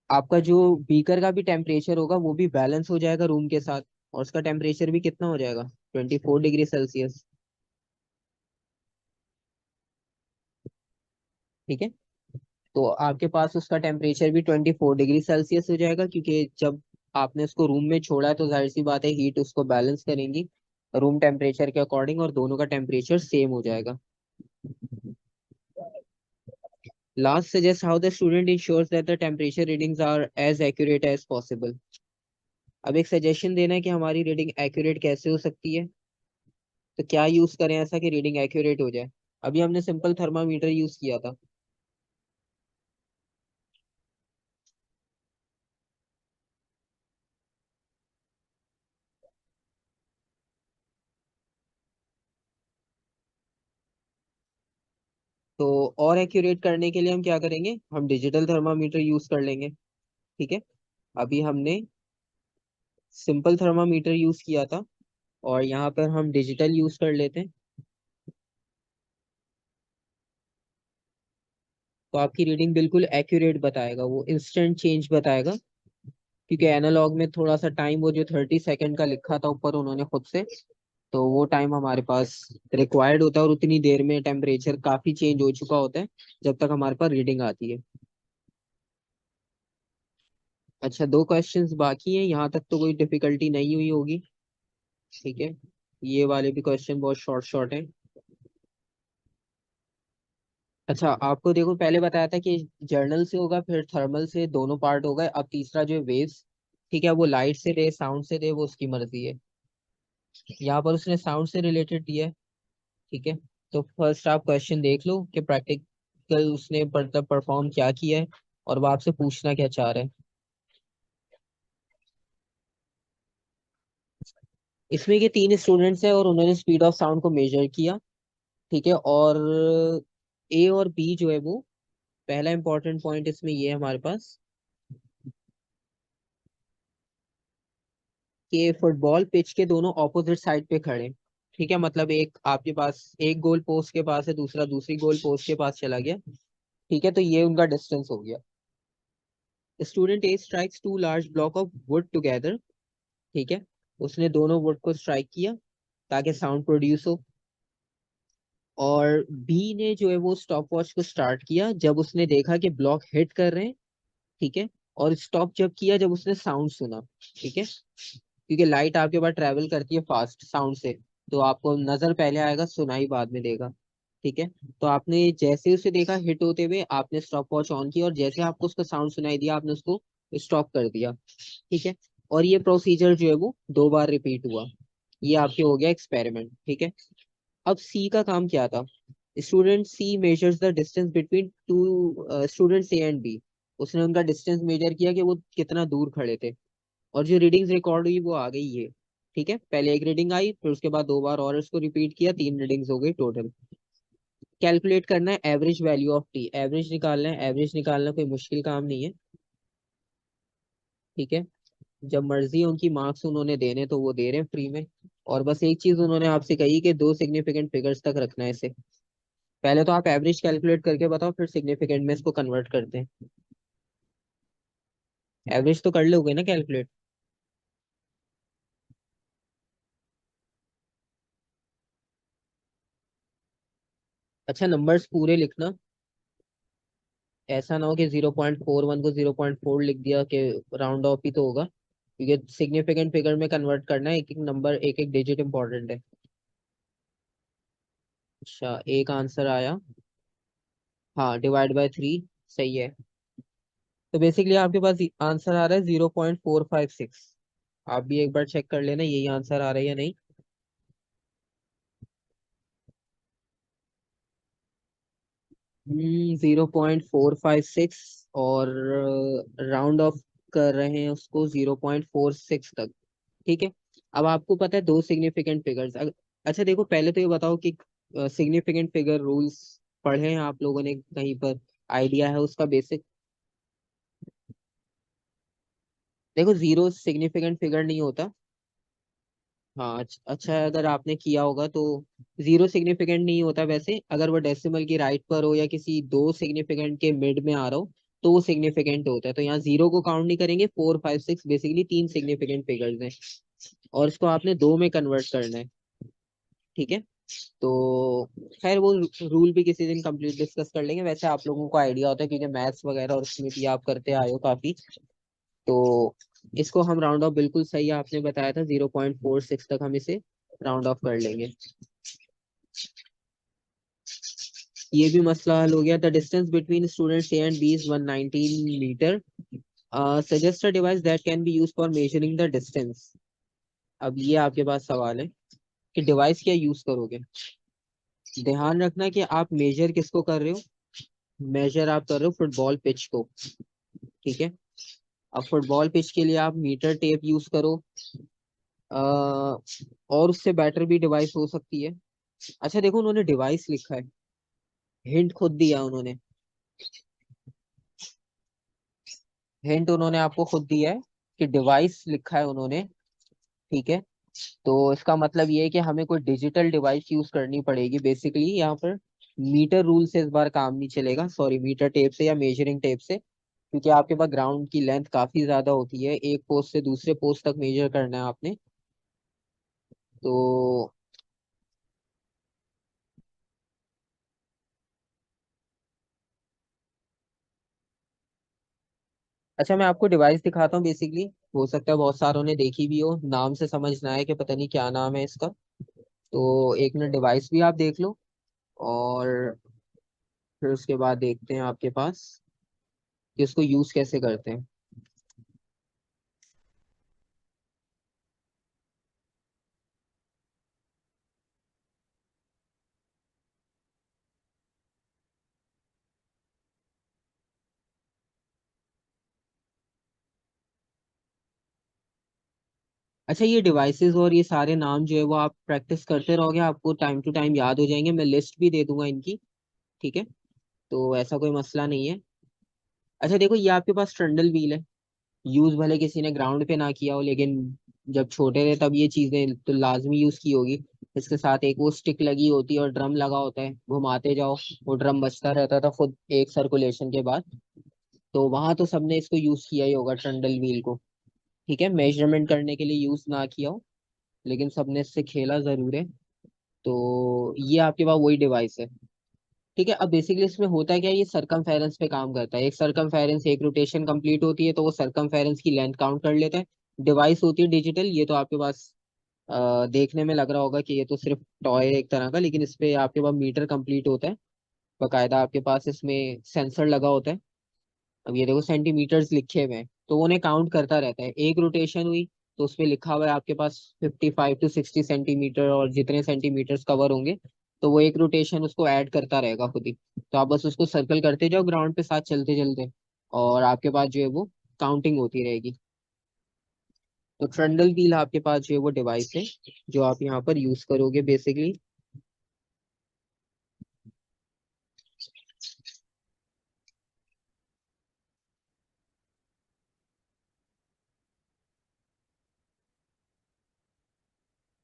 Speaker 1: आपका जो बीकर का भी टेम्परेचर होगा वो भी बैलेंस हो जाएगा रूम के साथ, और उसका टेम्परेचर भी कितना हो जाएगा? 24 डिग्री सेल्सियस। ठीक है, तो आपके पास उसका टेम्परेचर भी 24 डिग्री सेल्सियस हो जाएगा, क्योंकि जब आपने उसको रूम में छोड़ा है तो जाहिर सी बात है हीट उसको बैलेंस करेंगी रूम टेम्परेचर के अकॉर्डिंग, और दोनों का टेम्परेचर सेम हो जाएगा। Last suggest how the student ensures that the temperature readings are as accurate as possible. अब एक सजेशन देना है कि हमारी रीडिंग एक्यूरेट कैसे हो सकती है, तो क्या यूज करें ऐसा कि रीडिंग एक्यूरेट हो जाए। अभी हमने सिंपल थर्मामीटर यूज किया था। तो और एक्यूरेट करने के लिए हम क्या करेंगे, हम डिजिटल थर्मामीटर यूज कर लेंगे। ठीक है, अभी हमने सिंपल थर्मामीटर यूज किया था, और यहाँ पर हम डिजिटल यूज कर लेते हैं। तो आपकी रीडिंग बिल्कुल एक्यूरेट बताएगा, वो इंस्टेंट चेंज बताएगा, क्योंकि एनालॉग में थोड़ा सा टाइम, वो जो 30 सेकेंड का लिखा था ऊपर उन्होंने खुद से, तो वो टाइम हमारे पास रिक्वायर्ड होता है, और उतनी देर में टेम्परेचर काफी चेंज हो चुका होता है जब तक हमारे पास रीडिंग आती है। अच्छा, 2 क्वेश्चंस बाकी हैं, यहाँ तक तो कोई डिफिकल्टी नहीं हुई होगी। ठीक है, ये वाले भी क्वेश्चन बहुत शॉर्ट शॉर्ट हैं। अच्छा, आपको देखो पहले बताया था कि जर्नल से होगा, फिर थर्मल से, दोनों पार्ट होगा, अब तीसरा जो है वेव्स। ठीक है, वो लाइट से दे साउंड से दे वो उसकी मर्जी है। यहाँ पर उसने साउंड से रिलेटेड दिया है। ठीक है, तो फर्स्ट आप क्वेश्चन देख लो कि प्रैक्टिकल उसने मतलब परफॉर्म क्या किया है, और वो आपसे पूछना क्या चाह रहे हैं। इसमें के 3 स्टूडेंट्स हैं और उन्होंने स्पीड ऑफ साउंड को मेजर किया। ठीक है, और ए और बी जो है वो, पहला इंपॉर्टेंट पॉइंट इसमें ये है हमारे पास कि फुटबॉल पिच के दोनों ऑपोजिट साइड पे खड़े हैं। ठीक है, मतलब एक आपके पास एक गोल पोस्ट के पास है, दूसरा दूसरी गोल पोस्ट के पास चला गया। ठीक है, तो ये उनका डिस्टेंस हो गया। Student A strikes 2 large block of would together. ठीक है, उसने दोनों वुड को स्ट्राइक किया ताकि साउंड प्रोड्यूस हो। और बी ने जो है वो स्टॉप वॉच को स्टार्ट किया जब उसने देखा कि ब्लॉक हिट कर रहे हैं। ठीक है, और स्टॉप जब किया जब उसने साउंड सुना। ठीक है, क्योंकि लाइट आपके पास ट्रेवल करती है फास्ट साउंड से, तो आपको नजर पहले आएगा, सुनाई बाद में देगा। ठीक है, तो आपने जैसे उसे देखा हिट होते हुए, आपने स्टॉप वॉच ऑन किया, और जैसे आपको उसका साउंड सुनाई दिया आपने उसको स्टॉप कर दिया। ठीक है, और ये प्रोसीजर जो है वो 2 बार रिपीट हुआ। ये आपके हो गया एक्सपेरिमेंट। ठीक है, अब सी का काम क्या था? Student C measures the distance between two students A and B. उसने उनका डिस्टेंस मेजर किया कि वो कितना दूर खड़े थे। और जो रीडिंग्स रिकॉर्ड हुई वो आ गई ये। ठीक है, पहले एक रीडिंग आई, फिर उसके बाद 2 बार और इसको रिपीट किया, 3 रीडिंग्स हो गई टोटल। कैलकुलेट करना है average value of T, average निकालना है। एवरेज निकालना कोई मुश्किल काम नहीं है। ठीक है, जब मर्जी है उनकी, मार्क्स उन्होंने देने तो वो दे रहे हैं फ्री में। और बस एक चीज उन्होंने आपसे कही कि 2 सिग्निफिकेंट फिगर्स तक रखना है इसे। पहले तो आप एवरेज कैलकुलेट करके बताओ, फिर सिग्निफिकेंट में इसको कन्वर्ट करते हैं। एवरेज तो कर लोगे ना कैलकुलेट? अच्छा, नंबर्स पूरे लिखना। ऐसा ना हो कि 0.41 को 0.4 लिख दिया कि राउंड ऑफ ही तो होगा, क्योंकि सिग्निफिकेंट फिगर में कन्वर्ट करना है, एक एक नंबर एक एक डिजिट इंपॉर्टेंट है। अच्छा, एक आंसर आया। हाँ, डिवाइड बाय 3 सही है। तो बेसिकली आपके पास आंसर आ रहा है 0.456। आप भी एक बार चेक कर लेना यही आंसर आ रहा है या नहीं। 0.456, और राउंड ऑफ कर रहे हैं उसको 0.46 तक। ठीक है, अब आपको पता है 2 सिग्निफिकेंट फिगर्स। अच्छा देखो, पहले तो ये बताओ कि सिग्निफिकेंट फिगर रूल्स पढ़े हैं आप लोगों ने कहीं पर? आइडिया है उसका बेसिक? देखो, जीरो सिग्निफिकेंट फिगर नहीं होता। हाँ, अच्छा है अगर आपने किया होगा तो। जीरो सिग्निफिकेंट नहीं होता वैसे, अगर वो डेसिमल की राइट पर हो या किसी 2 सिग्निफिकेंट के मिड में आ रहा हो तो वो सिग्निफिकेंट होता है। तो यहाँ जीरो को काउंट नहीं करेंगे, 4 5 6 बेसिकली 3 सिग्निफिकेंट फिगर्स हैं, और इसको आपने 2 में कन्वर्ट करना है। ठीक है, तो खैर वो रूल भी किसी दिन कंप्लीट डिस्कस कर लेंगे। वैसे आप लोगों को आइडिया होता है क्योंकि मैथ्स वगैरह और उसमें भी आप करते आए हो काफी। तो इसको हम राउंड ऑफ, बिल्कुल सही आपने बताया था, 0.46 तक हम इसे राउंड ऑफ कर लेंगे। ये भी मसला हल हो गया। The distance between students A and B is 119 metre. Suggest a device that can be use for measuring the distance. अब ये आपके पास सवाल है कि डिवाइस क्या यूज करोगे। ध्यान रखना कि आप मेजर किसको कर रहे हो। मेजर आप कर रहे हो फुटबॉल पिच को। ठीक है, अब फुटबॉल पिच के लिए आप मीटर टेप यूज करो, और उससे बेटर भी डिवाइस हो सकती है। अच्छा देखो, उन्होंने डिवाइस लिखा है, हिंट खुद दिया उन्होंने। हिंट उन्होंने आपको खुद दिया है कि डिवाइस लिखा है उन्होंने। ठीक है, तो इसका मतलब ये है कि हमें कोई डिजिटल डिवाइस यूज करनी पड़ेगी बेसिकली यहाँ पर। मीटर रूल से इस बार काम नहीं चलेगा, सॉरी, मीटर टेप से या मेजरिंग टेप से, क्योंकि आपके पास ग्राउंड की लेंथ काफी ज्यादा होती है, एक पोस्ट से दूसरे पोस्ट तक मेजर करना है आपने। तो अच्छा, मैं आपको डिवाइस दिखाता हूँ बेसिकली। हो सकता है बहुत सारों ने देखी भी हो, नाम से समझना है कि पता नहीं क्या नाम है इसका। तो एक मिनट, डिवाइस भी आप देख लो, और फिर उसके बाद देखते हैं आपके पास कि इसको यूज कैसे करते हैं। अच्छा, ये डिवाइसेस और ये सारे नाम जो है वो आप प्रैक्टिस करते रहोगे, आपको टाइम टू टाइम याद हो जाएंगे। मैं लिस्ट भी दे दूंगा इनकी। ठीक है, तो ऐसा कोई मसला नहीं है। अच्छा देखो, ये आपके पास ट्रंडल व्हील है। यूज भले किसी ने ग्राउंड पे ना किया हो, लेकिन जब छोटे थे तब ये चीजें तो लाजमी यूज की होगी। इसके साथ एक वो स्टिक लगी होती है और ड्रम लगा होता है, घुमाते जाओ, वो ड्रम बजता रहता था खुद एक सर्कुलेशन के बाद। तो वहां तो सबने इसको यूज किया ही होगा, ट्रंडल व्हील को। ठीक है, मेजरमेंट करने के लिए यूज ना किया हो, लेकिन सबने इससे खेला जरूर है। तो ये आपके पास वही डिवाइस है। ठीक है, अब बेसिकली इसमें होता क्या है, ये सरकमफेरेंस पे काम करता है। एक सरकमफेरेंस, एक रोटेशन कंप्लीट होती है तो वो सरकमफेरेंस की लेंथ काउंट कर लेता है। डिवाइस होती है डिजिटल, ये तो आपके पास देखने में लग रहा होगा कि ये तो सिर्फ टॉय है एक तरह का, लेकिन इस पे आपके पास मीटर कंप्लीट होता है। बकायदा आपके पास इसमें सेंसर लगा होता है। अब ये देखो, सेंटीमीटर्स लिखे हुए हैं, तो वो उन्हें काउंट करता रहता है। एक रोटेशन हुई तो उसपे लिखा हुआ है आपके पास 55 to 60 सेंटीमीटर, और जितने सेंटीमीटर्स कवर होंगे तो वो एक रोटेशन उसको ऐड करता रहेगा खुद ही। तो आप बस उसको सर्कल करते जाओ ग्राउंड पे साथ चलते चलते, और आपके पास जो है वो काउंटिंग होती रहेगी। तो ट्रंडल व्हील आपके पास जो है वो डिवाइस है जो आप यहाँ पर यूज करोगे बेसिकली।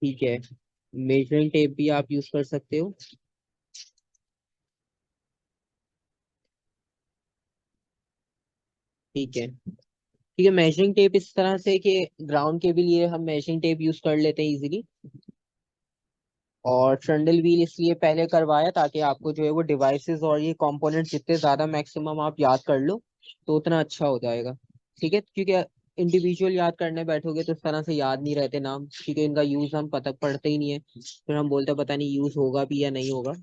Speaker 1: ठीक है, मेजरिंग टेप भी आप यूज कर सकते हो। ठीक है, ठीक है, मेजरिंग टेप इस तरह से कि ग्राउंड के भी लिए हम मेजरिंग टेप यूज कर लेते हैं इजीली। और ट्रंडल व्हील इसलिए पहले करवाया ताकि आपको जो है वो डिवाइसेस और ये कंपोनेंट जितने ज्यादा मैक्सिमम आप याद कर लो तो उतना अच्छा हो जाएगा। ठीक है, क्योंकि इंडिविजुअल याद करने बैठोगे तो इस तरह से याद नहीं रहते नाम, क्योंकि इनका यूज हम पता पढ़ते ही नहीं है, फिर हम बोलते हैं पता नहीं यूज होगा भी या नहीं होगा,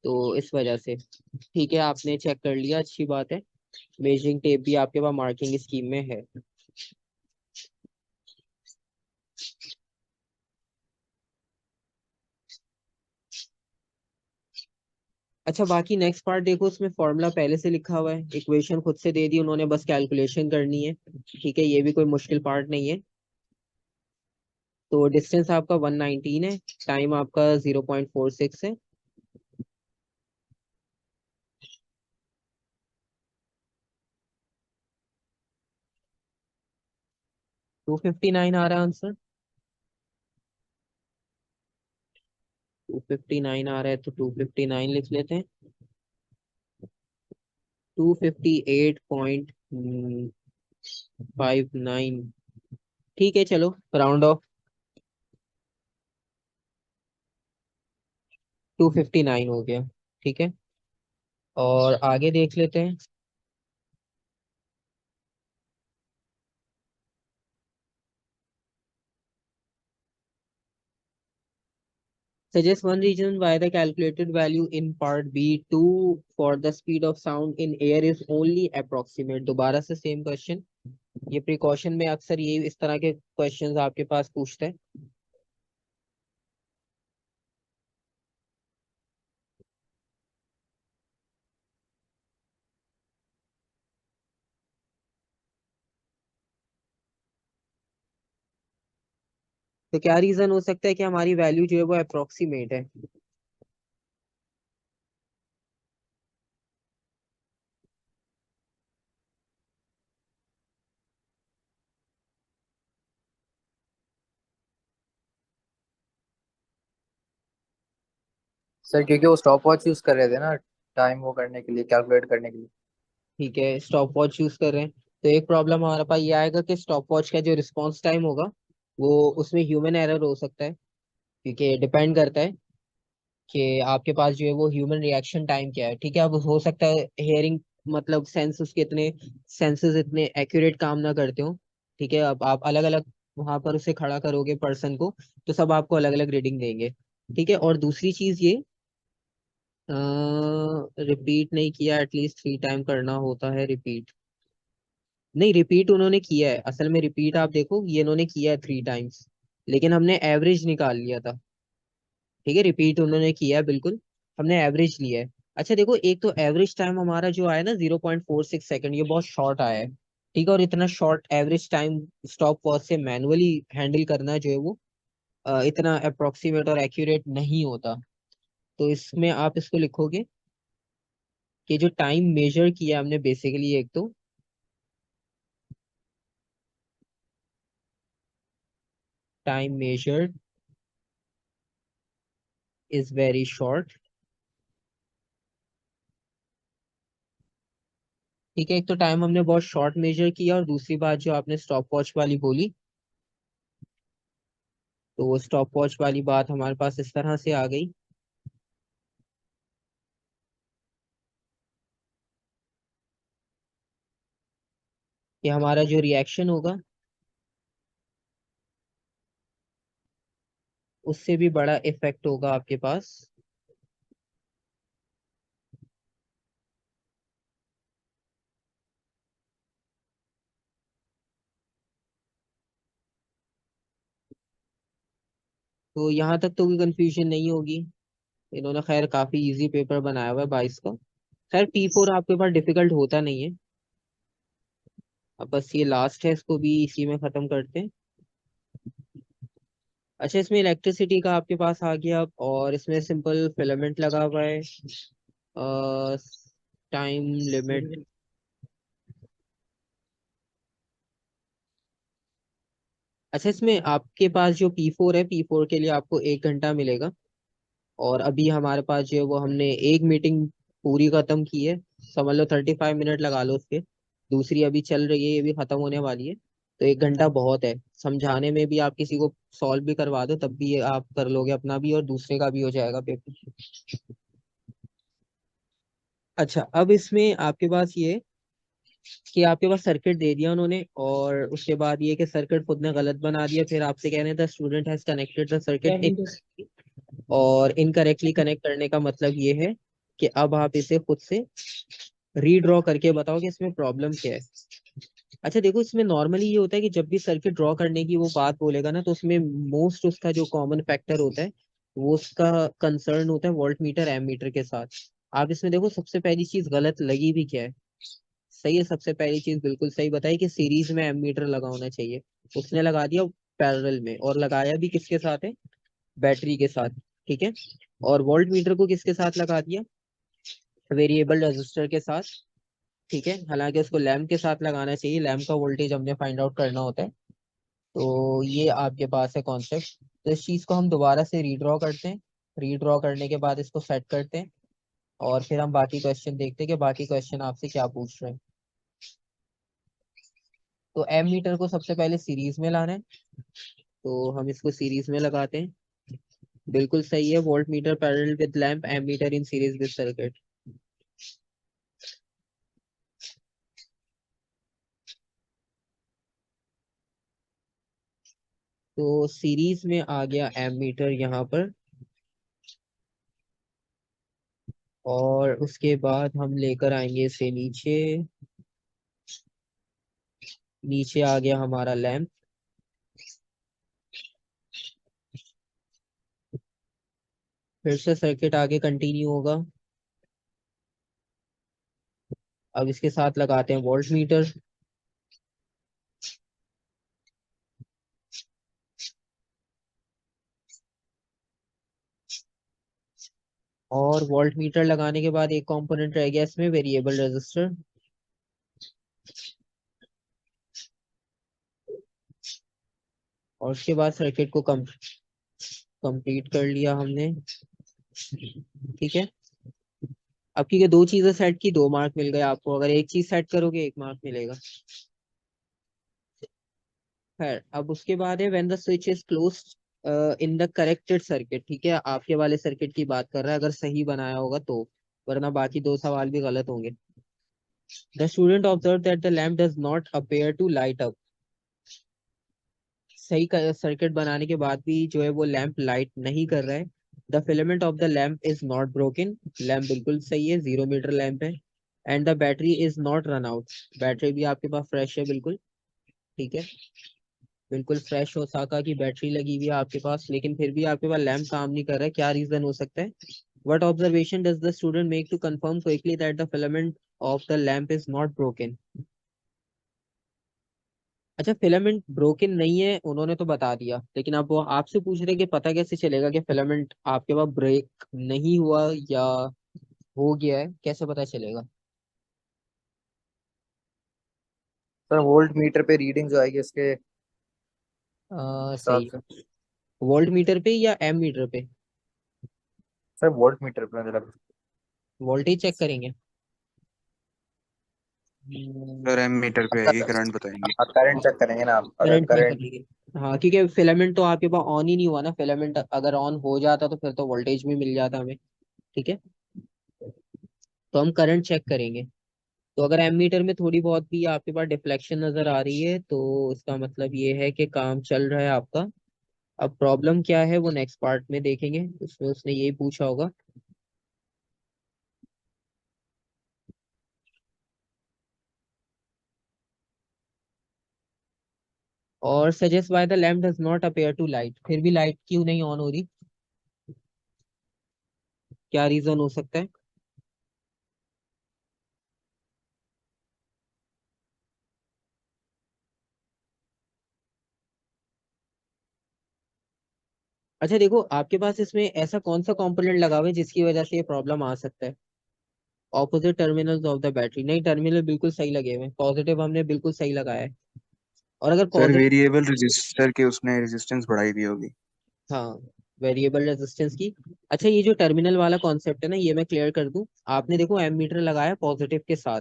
Speaker 1: तो इस वजह से। ठीक है, आपने चेक कर लिया, अच्छी बात है। मेजरिंग टेप भी आपके पास मार्किंग स्कीम में है। अच्छा, बाकी नेक्स्ट पार्ट देखो, उसमें फॉर्मूला पहले से लिखा हुआ है, इक्वेशन खुद से दे दी उन्होंने, बस कैलकुलेशन करनी है। ठीक है, ये भी कोई मुश्किल पार्ट नहीं है। तो डिस्टेंस आपका 119 है, टाइम आपका 0.46 है। 259 आ रहा है आंसर। 259 आ रहा है तो 259 लिख लेते हैं। 258.59। ठीक है, चलो राउंड ऑफ। 259 हो गया। ठीक है, और आगे देख लेते हैं। Suggest one reason why the calculated value in part B2 for the speed of sound in air is only approximate। दोबारा से सेम क्वेश्चन। ये प्रिकॉशन में अक्सर ये इस तरह के क्वेश्चंस आपके पास पूछते हैं। तो क्या रीजन हो सकता है कि हमारी वैल्यू जो है वो अप्रोक्सीमेट है?
Speaker 3: सर क्योंकि वो स्टॉप वॉच यूज कर रहे थे ना, टाइम वो करने के लिए, कैलकुलेट करने के लिए।
Speaker 1: ठीक है, स्टॉप वॉच यूज कर रहे हैं तो एक प्रॉब्लम हमारे पास ये आएगा कि स्टॉप वॉच का जो रिस्पॉन्स टाइम होगा वो उसमें ह्यूमन एरर हो सकता है, क्योंकि डिपेंड करता है कि आपके पास जो है वो ह्यूमन रिएक्शन टाइम क्या है। ठीक है, अब हो सकता है हेयरिंग मतलब सेंस उसके इतने सेंसेस इतने एक्यूरेट काम ना करते हो। ठीक है, अब आप अलग अलग वहां पर उसे खड़ा करोगे पर्सन को तो सब आपको अलग अलग रीडिंग देंगे। ठीक है, और दूसरी चीज ये, रिपीट नहीं किया, एटलीस्ट 3 टाइम करना होता है रिपीट। नहीं, रिपीट उन्होंने किया है, असल में रिपीट आप देखो ये इन्होंने किया है 3 टाइम्स, लेकिन हमने एवरेज निकाल लिया था। ठीक है, रिपीट उन्होंने किया है बिल्कुल, हमने एवरेज लिया है। अच्छा देखो, एक तो एवरेज टाइम हमारा जो आया ना 0.46 सेकंड, ये बहुत शॉर्ट आया है। ठीक है, और इतना short average time stop watch से मैनुअली हैंडल करना जो है वो इतना अप्रोक्सीमेट और एक्यूरेट नहीं होता। तो इसमें आप इसको लिखोगे कि जो टाइम मेजर किया हमने बेसिकली, एक तो time measured is very short. ठीक है, एक तो टाइम हमने बहुत शॉर्ट मेजर किया, और दूसरी बात जो आपने स्टॉप वॉच वाली बोली, तो वो स्टॉप वॉच वाली बात हमारे पास इस तरह से आ गई कि हमारा जो रिएक्शन होगा उससे भी बड़ा इफेक्ट होगा आपके पास। तो यहाँ तक तो कोई कंफ्यूजन नहीं होगी। इन्होंने खैर काफी इजी पेपर बनाया हुआ है 22 का। खैर P4 आपके पास डिफिकल्ट होता नहीं है। अब बस ये लास्ट है, इसको भी इसी में खत्म करते हैं। अच्छा, इसमें इलेक्ट्रिसिटी का आपके पास आ गया, और इसमें सिंपल फिलामेंट लगा हुआ है, टाइम लिमिट। अच्छा, इसमें आपके पास जो P4 है, P4 के लिए आपको 1 घंटा मिलेगा। और अभी हमारे पास जो है वो हमने एक मीटिंग पूरी खत्म की है, समझ लो 35 मिनट लगा लो उसके। दूसरी अभी चल रही है, ये भी खत्म होने वाली है। तो 1 घंटा बहुत है समझाने में भी, आप किसी को सॉल्व भी करवा दो तब भी ये आप कर लोगे, अपना भी और दूसरे का भी हो जाएगा पेपर। अच्छा, अब इसमें आपके पास ये है कि आपके पास सर्किट दे दिया उन्होंने, और उसके बाद ये कि सर्किट खुद ने गलत बना दिया, फिर आपसे कह रहे हैं the student has connected the circuit in, और इनकरेक्टली कनेक्ट करने का मतलब ये है कि अब आप इसे खुद से रीड्रॉ करके बताओ कि इसमें प्रॉब्लम क्या है। अच्छा देखो, इसमें नॉर्मली ये होता है कि जब भी सर्किट ड्रॉ करने की वो बात बोलेगा ना, तो उसमें मोस्ट उसका जो कॉमन फैक्टर होता है वो उसका कंसर्न होता है वोल्ट मीटर एम मीटर के साथ। आप इसमें देखो, सबसे पहली चीज गलत लगी भी क्या है। सही है, सबसे पहली चीज बिल्कुल सही बताई कि सीरीज में एमीटर लगा होना चाहिए। उसने लगा दिया पैरेलल में, और लगाया भी किसके साथ है, बैटरी के साथ। ठीक है। और वोल्ट मीटर को किसके साथ लगा दिया, वेरिएबल रेजिस्टर के साथ। ठीक है, हालांकि उसको लैम्प के साथ लगाना चाहिए, लैम्प का वोल्टेज हमने फाइंड आउट करना होता है। तो ये आपके पास है कॉन्सेप्ट। तो इस चीज को हम दोबारा से रीड्रॉ करते हैं। रीड्रॉ करने के बाद इसको सेट करते हैं, और फिर हम बाकी क्वेश्चन देखते हैं कि बाकी क्वेश्चन आपसे क्या पूछ रहे हैं। तो एम मीटर को सबसे पहले सीरीज में लाना है, तो हम इसको सीरीज में लगाते हैं। बिल्कुल सही है, voltmeter parallel with lamp, ammeter in series with circuit. तो सीरीज में आ गया एम मीटर यहाँ पर, और उसके बाद हम लेकर आएंगे इसे नीचे। नीचे आ गया हमारा लैंप। फिर से सर्किट आगे कंटिन्यू होगा। अब इसके साथ लगाते हैं वोल्ट मीटर। और वोल्ट मीटर लगाने के बाद एक कंपोनेंट रह गया इसमें, वेरिएबल रेजिस्टर। और उसके बाद सर्किट को कंप्लीट कर लिया हमने। ठीक है। अब क्योंकि दो चीजें सेट की, 2 मार्क मिल गए आपको, अगर एक चीज सेट करोगे 1 मार्क मिलेगा। खैर, अब उसके बाद है when the switch is closed in the corrected circuit. ठीक है, आपके वाले सर्किट की बात कर रहा है, अगर सही बनाया होगा तो, वरना बाकी 2 सवाल भी गलत होंगे। The student observe that the lamp does not appear to light up. सही सर्किट बनाने के बाद भी जो है वो लैंप लाइट नहीं कर रहा है। The filament of the lamp is not broken. Lamp बिल्कुल सही है, 0 मीटर लैंप है। And the battery is not run out. Battery भी आपके पास फ्रेश है बिल्कुल। ठीक है, बिल्कुल फ्रेश ओसाका की बैटरी लगी हुई है आपके पास, लेकिन फिर भी आपके पास लैंप काम नहीं कर रहा है। क्या रीजन हो सकता है? What observation does the student make to confirm quickly that the filament of the lamp is not broken? अच्छा, फिलामेंट ब्रोकन नहीं है उन्होंने तो बता दिया, लेकिन अब वो आपसे पूछ रहे कि पता कैसे चलेगा कि फिलामेंट आपके पास ब्रेक नहीं हुआ या हो गया है, कैसे पता चलेगा?
Speaker 3: सर वोल्ट मीटर पे रीडिंग जो आएगी उसके हिसाब
Speaker 1: सही।
Speaker 3: से।
Speaker 1: वोल्ट मीटर पे या एम मीटर पे?
Speaker 3: सर वोल्ट मीटर पे मुझे लगा।
Speaker 1: वोल्टेज चेक करेंगे।
Speaker 4: सर एम मीटर पे आएगी, करंट बताएंगे।
Speaker 3: करंट चेक करेंगे ना आप, अगर
Speaker 1: करंट चेक
Speaker 3: करंट।
Speaker 1: करेंगे। हाँ, क्योंकि फिलामेंट तो आपके पास ऑन ही नहीं हुआ ना, फिलामेंट अगर ऑन हो जाता तो फिर तो वोल्टेज भी मिल जाता हमें। ठीक है, तो हम करंट चेक करेंगे। तो अगर एमीटर में थोड़ी बहुत भी आपके पास डिफ्लेक्शन नजर आ रही है, तो इसका मतलब ये है कि काम चल रहा है आपका। अब प्रॉब्लम क्या है वो नेक्स्ट पार्ट में देखेंगे, उसमें उसने यही पूछा होगा। और suggest why the lamp does not appear to light. फिर भी लाइट क्यों नहीं ऑन हो रही, क्या रीजन हो सकता है? अच्छा देखो, आपके पास इसमें ऐसा कौन सा कंपोनेंट लगा हुआ है जिसकी वजह से ये प्रॉब्लम आ सकता है? Opposite terminals of the battery, नहीं टर्मिनल बिल्कुल सही लगे हुए हैं, पॉजिटिव हमने बिल्कुल सही लगाया है। और अगर
Speaker 4: सर
Speaker 1: पॉजिटिव,
Speaker 4: वेरिएबल रजिस्टर के उसने रेजिस्टेंस बढ़ाई दी होगी।
Speaker 1: हाँ, वेरिएबल रेजिस्टेंस की। अच्छा, ये जो टर्मिनल वाला कॉन्सेप्ट है ना, ये मैं क्लियर कर दूं। आपने देखो एमीटर लगाया पॉजिटिव के साथ,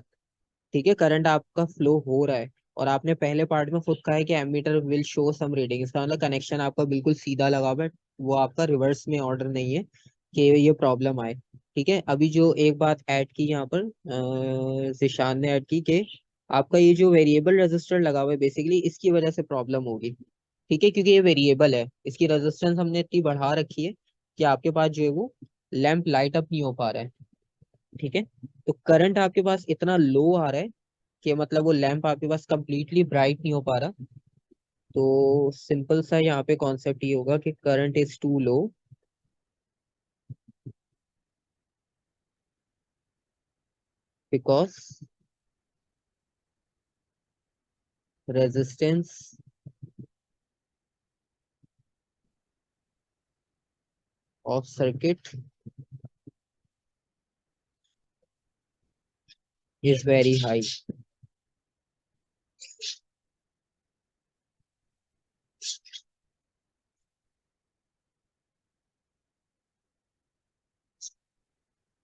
Speaker 1: ठीक है, करंट आपका फ्लो हो रहा है, और आपने पहले पार्ट में खुद कहा है कि ammeter will show some reading, इसका मतलब कनेक्शन आपका बिल्कुल सीधा लगा हुआ है, वो आपका रिवर्स में ऑर्डर नहीं है कि ये प्रॉब्लम आए। ठीक है, अभी जो एक बात ऐड की यहाँ पर जिशान ने ऐड की कि आपका ये जो वेरिएबल रेजिस्टर लगा हुआ है बेसिकली इसकी वजह से प्रॉब्लम होगी। ठीक है, क्योंकि ये वेरिएबल है, इसकी रेजिस्टेंस हमने इतनी बढ़ा रखी है कि आपके पास जो है वो लैंप लाइट अप नहीं हो पा रहा है। ठीक है, तो करंट आपके पास इतना लो आ रहा है कि मतलब वो लैंप आपके पास कंप्लीटली ब्राइट नहीं हो पा रहा। तो सिंपल सा यहाँ पे कॉन्सेप्ट ये होगा कि current is too low because resistance of circuit is very high.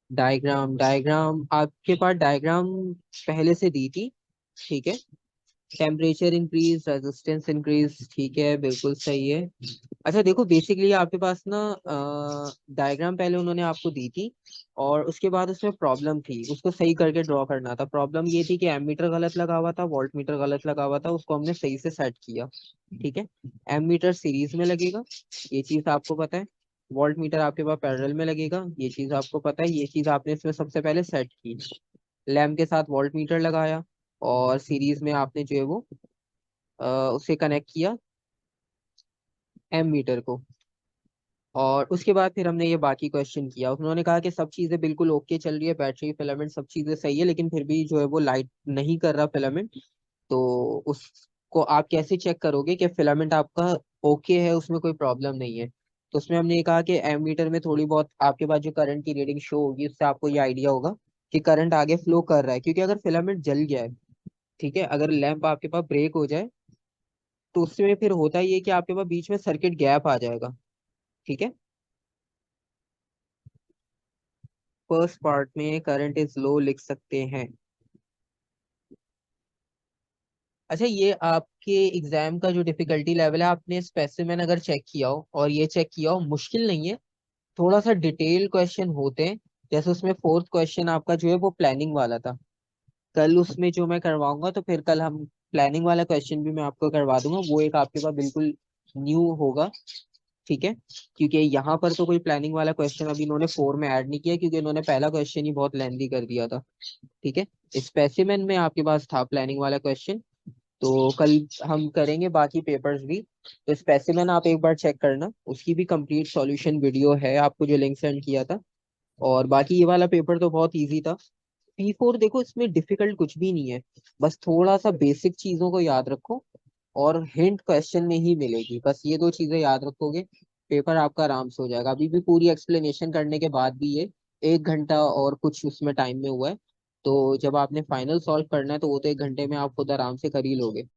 Speaker 1: Diagram diagram आपके पास डायग्राम पहले से दी थी। ठीक है, टेम्परेचर इंक्रीज, रेजिस्टेंस इंक्रीज, ठीक है, बिल्कुल सही है। अच्छा देखो, बेसिकली आपके पास ना डायग्राम पहले उन्होंने आपको दी थी, और उसके बाद उसमें प्रॉब्लम थी, उसको सही करके ड्रॉ करना था। प्रॉब्लम ये थी कि एमीटर गलत लगा हुआ था, वोल्ट मीटर गलत लगा हुआ था, उसको हमने सही से सेट किया। ठीक है, एमीटर सीरीज में लगेगा, ये चीज आपको पता है। वोल्ट मीटर आपके पास पैरेलल में लगेगा, ये चीज आपको पता है, ये चीज आपने इसमें सबसे पहले सेट की। लैम्प के साथ वोल्ट मीटर लगाया, और सीरीज में आपने जो है वो उसे कनेक्ट किया एम मीटर को। और उसके बाद फिर हमने ये बाकी क्वेश्चन किया, उन्होंने कहा कि सब चीजें बिल्कुल ओके चल रही है, बैटरी फिलामेंट सब चीजें सही है, लेकिन फिर भी जो है वो लाइट नहीं कर रहा फिलामेंट। तो उसको आप कैसे चेक करोगे कि फिलामेंट आपका ओके है, उसमें कोई प्रॉब्लम नहीं है? तो उसमें हमने ये कहा कि एमीटर में थोड़ी बहुत आपके पास जो करंट की रीडिंग शो होगी, उससे आपको ये आइडिया होगा कि करंट आगे फ्लो कर रहा है। क्योंकि अगर फिलामेंट जल गया है, ठीक है, अगर लैंप आपके पास ब्रेक हो जाए, तो उसमें फिर होता ही है कि आपके पास बीच में सर्किट गैप आ जाएगा। ठीक है, फर्स्ट पार्ट में करंट इज लो लिख सकते हैं। अच्छा, ये आपके एग्जाम का जो डिफिकल्टी लेवल है, आपने स्पेसिमेन अगर चेक किया हो और ये चेक किया हो, मुश्किल नहीं है, थोड़ा सा डिटेल क्वेश्चन होते हैं। जैसे उसमें फोर्थ क्वेश्चन आपका जो है वो प्लानिंग वाला था। कल उसमें जो मैं करवाऊंगा, तो फिर कल हम प्लानिंग वाला क्वेश्चन भी मैं आपको करवा दूंगा, वो एक आपके पास बिल्कुल न्यू होगा। ठीक है, क्योंकि यहाँ पर तो कोई प्लानिंग वाला क्वेश्चन अभी इन्होंने फोर में ऐड नहीं किया, क्योंकि इन्होंने पहला क्वेश्चन ही बहुत लेंथी कर दिया था। ठीक है, स्पेसिमेन में आपके पास था प्लानिंग वाला क्वेश्चन, तो कल हम करेंगे बाकी पेपर्स भी। तो स्पेसिमेन आप एक बार चेक करना, उसकी भी कंप्लीट सॉल्यूशन वीडियो है, आपको जो लिंक सेंड किया था। और बाकी ये वाला पेपर तो बहुत इजी था। P4 देखो, इसमें डिफिकल्ट कुछ भी नहीं है, बस थोड़ा सा बेसिक चीजों को याद रखो, और हिंट क्वेश्चन में ही मिलेगी, बस ये दो चीजें याद रखोगे, पेपर आपका आराम से हो जाएगा। अभी भी पूरी एक्सप्लेनेशन करने के बाद भी ये 1 घंटा और कुछ उसमें टाइम में हुआ है। तो जब आपने फाइनल सॉल्व करना है, तो वो तो 1 घंटे में आप खुद आराम से कर ही लोगे।